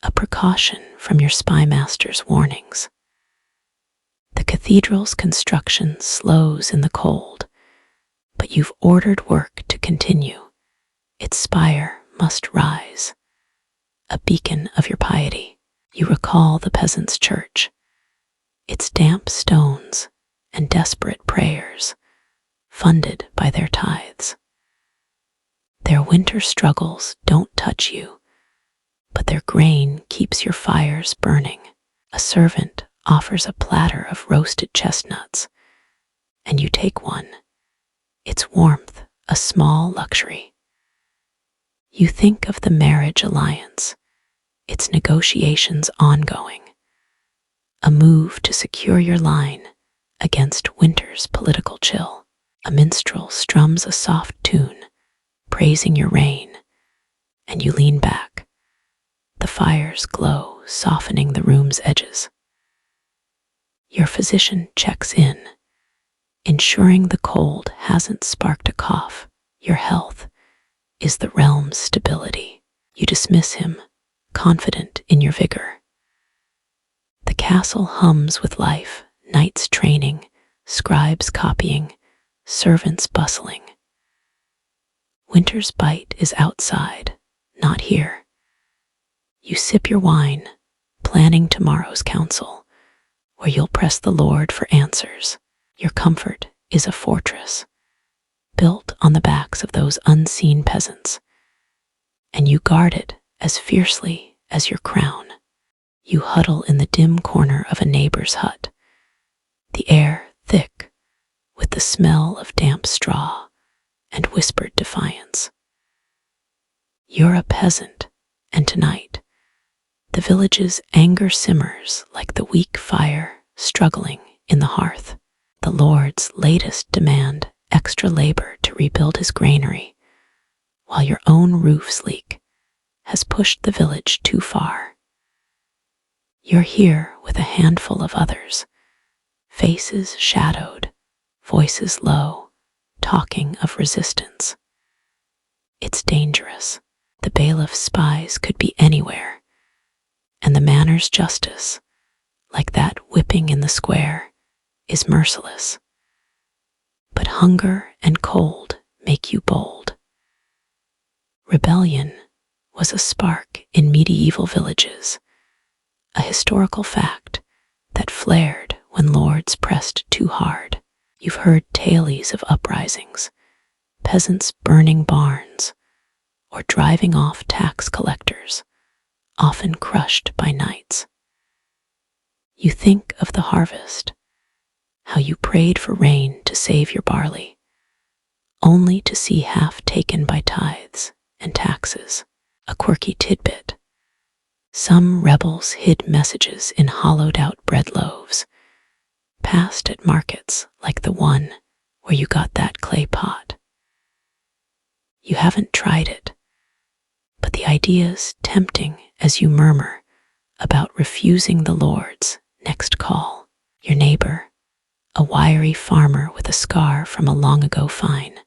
a precaution from your spymaster's warnings. The cathedral's construction slows in the cold, but you've ordered work to continue. Its spire must rise, a beacon of your piety. You recall the peasants' church, its damp stones and desperate prayers, funded by their tithes. Their winter struggles don't touch you, but their grain keeps your fires burning. A servant offers a platter of roasted chestnuts, and you take one, its warmth a small luxury. You think of the marriage alliance, its negotiations ongoing, a move to secure your line against winter's political chill. A minstrel strums a soft tune, praising your reign, and you lean back, the fire's glow softening the room's edges. Your physician checks in, ensuring the cold hasn't sparked a cough. Your health is the realm's stability. You dismiss him, confident in your vigor. The castle hums with life, knights training, scribes copying, servants bustling. Winter's bite is outside, not here. You sip your wine, planning tomorrow's council, where you'll press the Lord for answers. Your comfort is a fortress, built on the backs of those unseen peasants, and you guard it as fiercely as your crown. You huddle in the dim corner of a neighbor's hut, the air thick with the smell of damp straw and whispered defiance. You're a peasant, and tonight, the village's anger simmers like the weak fire struggling in the hearth. The Lord's latest demand extra labor to rebuild his granary, while your own roof's leak has pushed the village too far. You're here with a handful of others, faces shadowed, voices low, talking of resistance. It's dangerous. The bailiff's spies could be anywhere, and the manor's justice, like that whipping in the square, is merciless. But hunger and cold make you bold. Rebellion was a spark in medieval villages, a historical fact that flared when lords pressed too hard. You've heard tales of uprisings, peasants burning barns, or driving off tax collectors, often crushed by knights. You think of the harvest, how you prayed for rain to save your barley, only to see half taken by tithes and taxes. A quirky tidbit: some rebels hid messages in hollowed-out bread loaves, passed at markets like the one where you got that clay pot. You haven't tried it, but the idea's tempting as you murmur about refusing the Lord's next call. Your neighbor, a wiry farmer with a scar from a long-ago fine,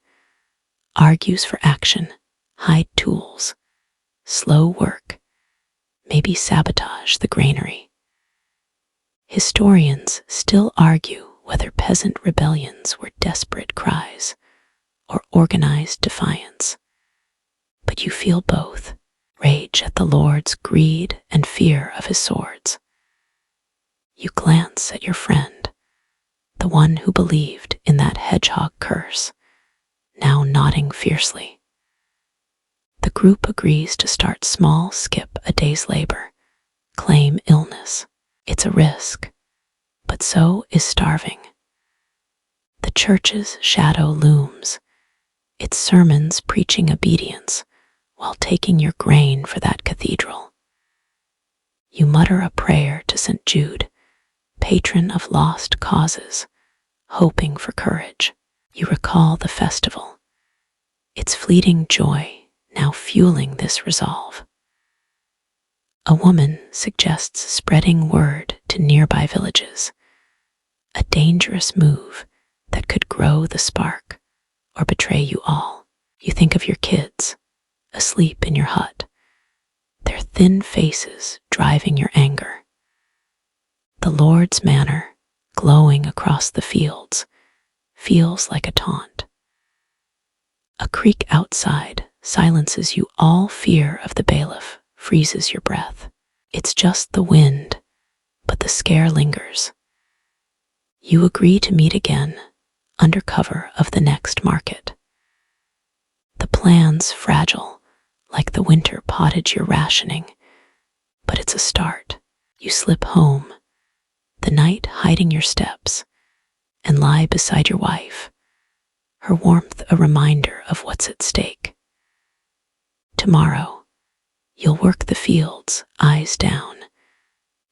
argues for action, hide tools, slow work, maybe sabotage the granary. Historians still argue whether peasant rebellions were desperate cries or organized defiance. But you feel both, rage at the Lord's greed and fear of his swords. You glance at your friend, the one who believed in that hedgehog curse, now nodding fiercely. The group agrees to start small, skip a day's labor, claim illness. It's a risk, but so is starving. The church's shadow looms, its sermons preaching obedience while taking your grain for that cathedral. You mutter a prayer to St. Jude, patron of lost causes, hoping for courage. You recall the festival, its fleeting joy now fueling this resolve. A woman suggests spreading word to nearby villages, a dangerous move that could grow the spark or betray you all. You think of your kids, asleep in your hut, their thin faces driving your anger. The Lord's manner, glowing across the fields, feels like a taunt. A creak outside silences you. All fear of the bailiff freezes your breath. It's just the wind, but the scare lingers. You agree to meet again under cover of the next market. The plan's fragile, like the winter pottage you're rationing, but it's a start. You slip home, the night hiding your steps, and lie beside your wife, her warmth a reminder of what's at stake. Tomorrow, you'll work the fields, eyes down,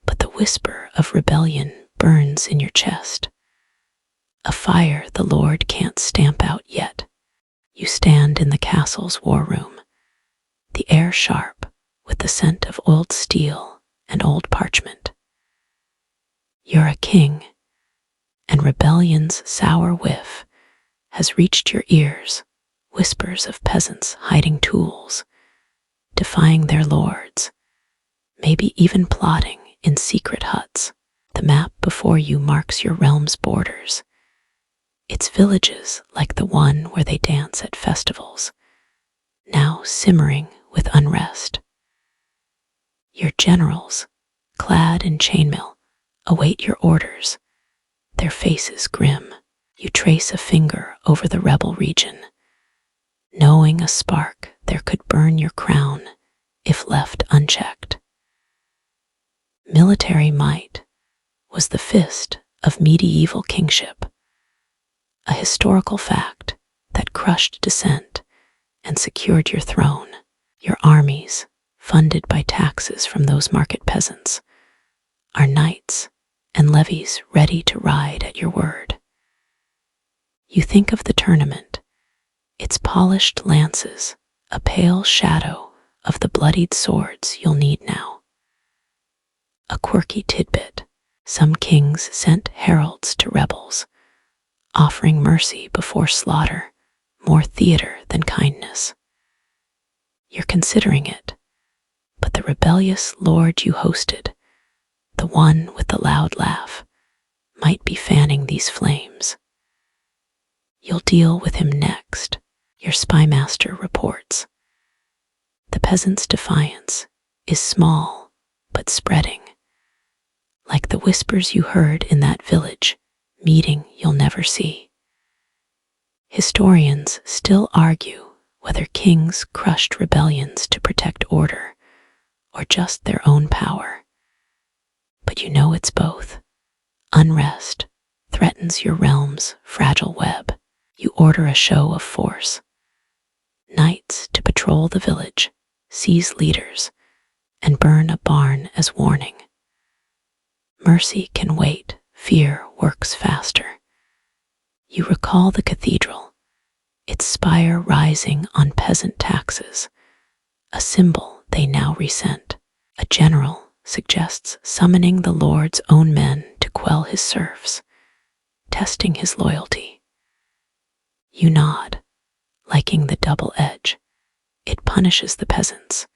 but the whisper of rebellion burns in your chest, a fire the Lord can't stamp out yet. You stand in the castle's war room, the air sharp with the scent of oiled steel and old parchment. You're a king, and rebellion's sour whiff has reached your ears, whispers of peasants hiding tools, defying their lords, maybe even plotting in secret huts. The map before you marks your realm's borders, its villages like the one where they dance at festivals, now simmering with unrest. Your generals, clad in chainmail, await your orders, their faces grim. You trace a finger over the rebel region, knowing a spark there could burn your crown if left unchecked. Military might was the fist of medieval kingship, a historical fact that crushed dissent and secured your throne. Your armies, funded by taxes from those market peasants, are knights and levies ready to ride at your word. You think of the tournament, its polished lances, a pale shadow of the bloodied swords you'll need now. A quirky tidbit: some kings sent heralds to rebels, offering mercy before slaughter, more theater than kindness. You're considering it, but the rebellious lord you hosted, the one with the loud laugh, might be fanning these flames. You'll deal with him next, your spymaster reports. The peasant's defiance is small but spreading, like the whispers you heard in that village meeting you'll never see. Historians still argue whether kings crushed rebellions to protect order or just their own power. But you know it's both. Unrest threatens your realm's fragile web. You order a show of force. Knights to patrol the village, seize leaders, and burn a barn as warning. Mercy can wait, fear works faster. You recall the cathedral, its spire rising on peasant taxes, a symbol they now resent. A general suggests summoning the Lord's own men to quell his serfs, testing his loyalty. You nod, liking the double edge. It punishes the peasants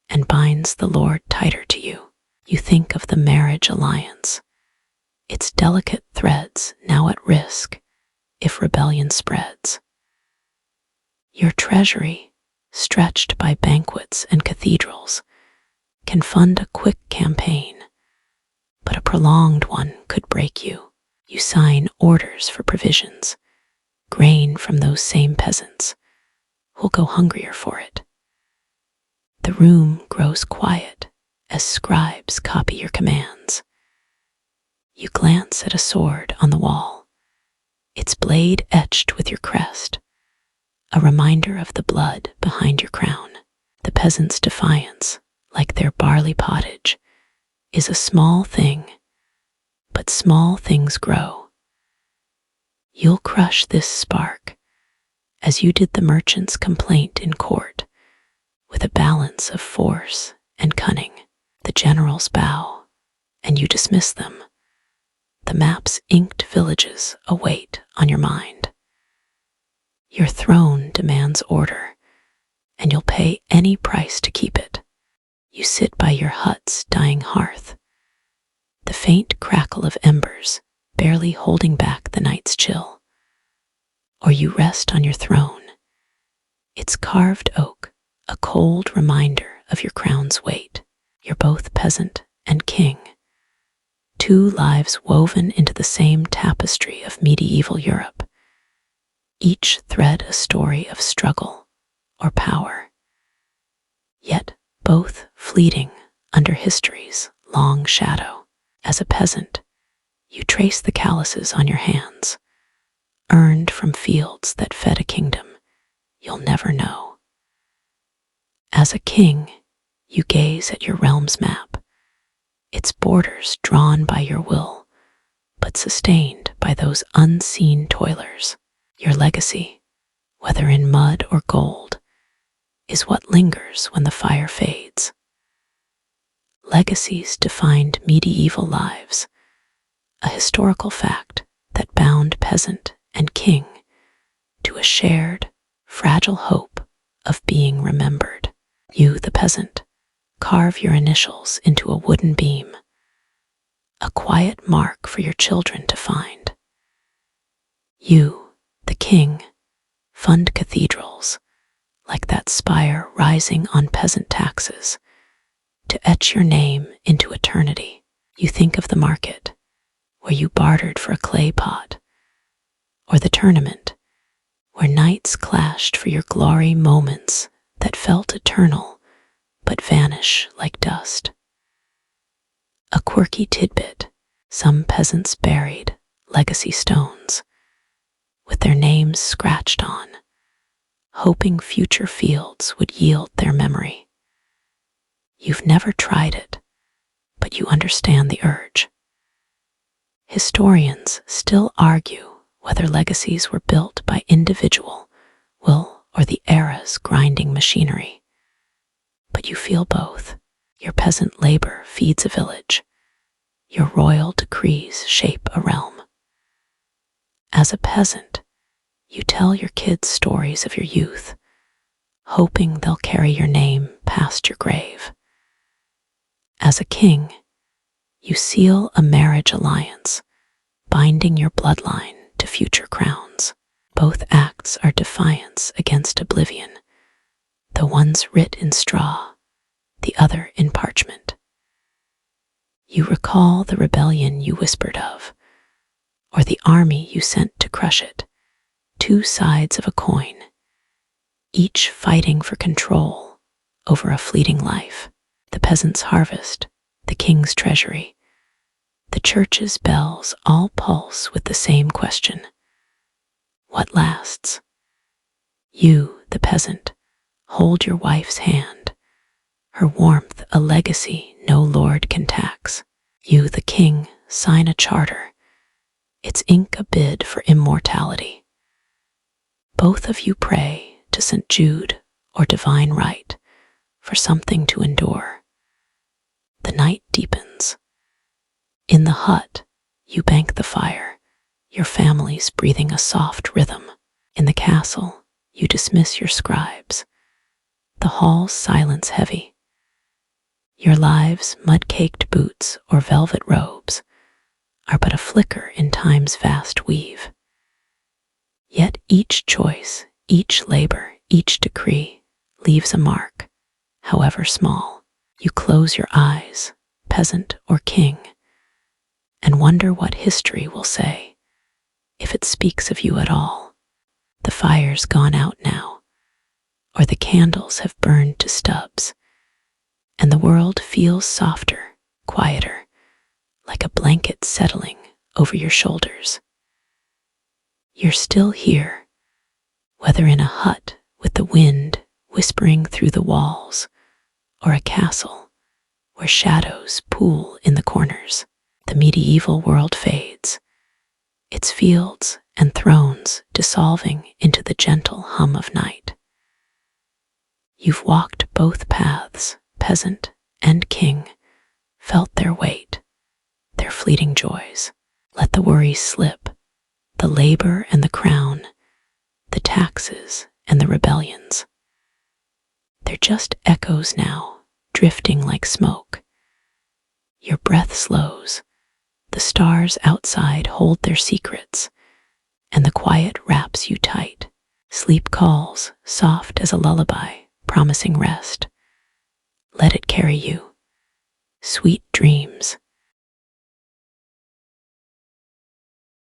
and binds the Lord tighter to you. You think of the marriage alliance, its delicate threads now at risk if rebellion spreads. Your treasury, stretched by banquets and cathedrals, can fund a quick campaign, but a prolonged one could break you. You sign orders for provisions, grain from those same peasants who'll go hungrier for it. The room grows quiet as scribes copy your commands. You glance at a sword on the wall, its blade etched with your crest, a reminder of the blood behind your crown. The peasants' defiance, like their barley pottage, is a small thing, but small things grow. You'll crush this spark, as you did the merchant's complaint in court, with a balance of force and cunning. The generals bow, and you dismiss them. The map's inked villages await on your mind. Your throne demands order, and you'll pay any price to keep it. You sit by your hut's dying hearth, the faint crackle of embers barely holding back the night's chill. Or you rest on your throne, its carved oak, a cold reminder of your crown's weight. You're both peasant and king, two lives woven into the same tapestry of medieval Europe, each thread a story of struggle or power, yet both fleeting under history's long shadow. As a peasant, you trace the calluses on your hands, earned from fields that fed a kingdom you'll never know. As a king, you gaze at your realm's map, its borders drawn by your will, but sustained by those unseen toilers. Your legacy, whether in mud or gold, is what lingers when the fire fades. Legacies defined medieval lives, a historical fact that bound peasant and king to a shared, fragile hope of being remembered. You, the peasant, carve your initials into a wooden beam, a quiet mark for your children to find. You, the king, fund cathedrals, like that spire rising on peasant taxes, to etch your name into eternity. You think of the market, where you bartered for a clay pot, or the tournament, where knights clashed for your glory, moments that felt eternal but vanish like dust. A quirky tidbit, some peasants buried legacy stones, with their names scratched on, hoping future fields would yield their memory. You've never tried it, but you understand the urge. Historians still argue whether legacies were built by individual will or the era's grinding machinery. But you feel both. Your peasant labor feeds a village. Your royal decrees shape a realm. As a peasant, you tell your kids stories of your youth, hoping they'll carry your name past your grave. As a king, you seal a marriage alliance, binding your bloodline to future crowns. Both acts are defiance against oblivion, the ones writ in straw, the other in parchment. You recall the rebellion you whispered of, or the army you sent to crush it, two sides of a coin, each fighting for control over a fleeting life. The peasant's harvest, the king's treasury, the church's bells all pulse with the same question. What lasts? You, the peasant, hold your wife's hand, her warmth a legacy no lord can tax. You, the king, sign a charter, its ink a bid for immortality. Both of you pray to St. Jude or divine right for something to endure. The night deepens. In the hut, you bank the fire, your family's breathing a soft rhythm. In the castle, you dismiss your scribes, the hall's silence heavy. Your lives' mud-caked boots or velvet robes are but a flicker in time's vast weave. Yet each choice, each labor, each decree leaves a mark, however small. You close your eyes, peasant or king, and wonder what history will say, if it speaks of you at all. The fire's gone out now, or the candles have burned to stubs, and the world feels softer, quieter, like a blanket settling over your shoulders. You're still here, whether in a hut with the wind whispering through the walls, or a castle where shadows pool in the corners. The medieval world fades, its fields and thrones dissolving into the gentle hum of night. You've walked both paths, peasant and king, felt their weight, their fleeting joys. Let the worries slip, the labor and the crown, the taxes and the rebellions. They're just echoes now, drifting like smoke. Your breath slows, the stars outside hold their secrets, and the quiet wraps you tight. Sleep calls, soft as a lullaby, promising rest. Let it carry you. Sweet dreams.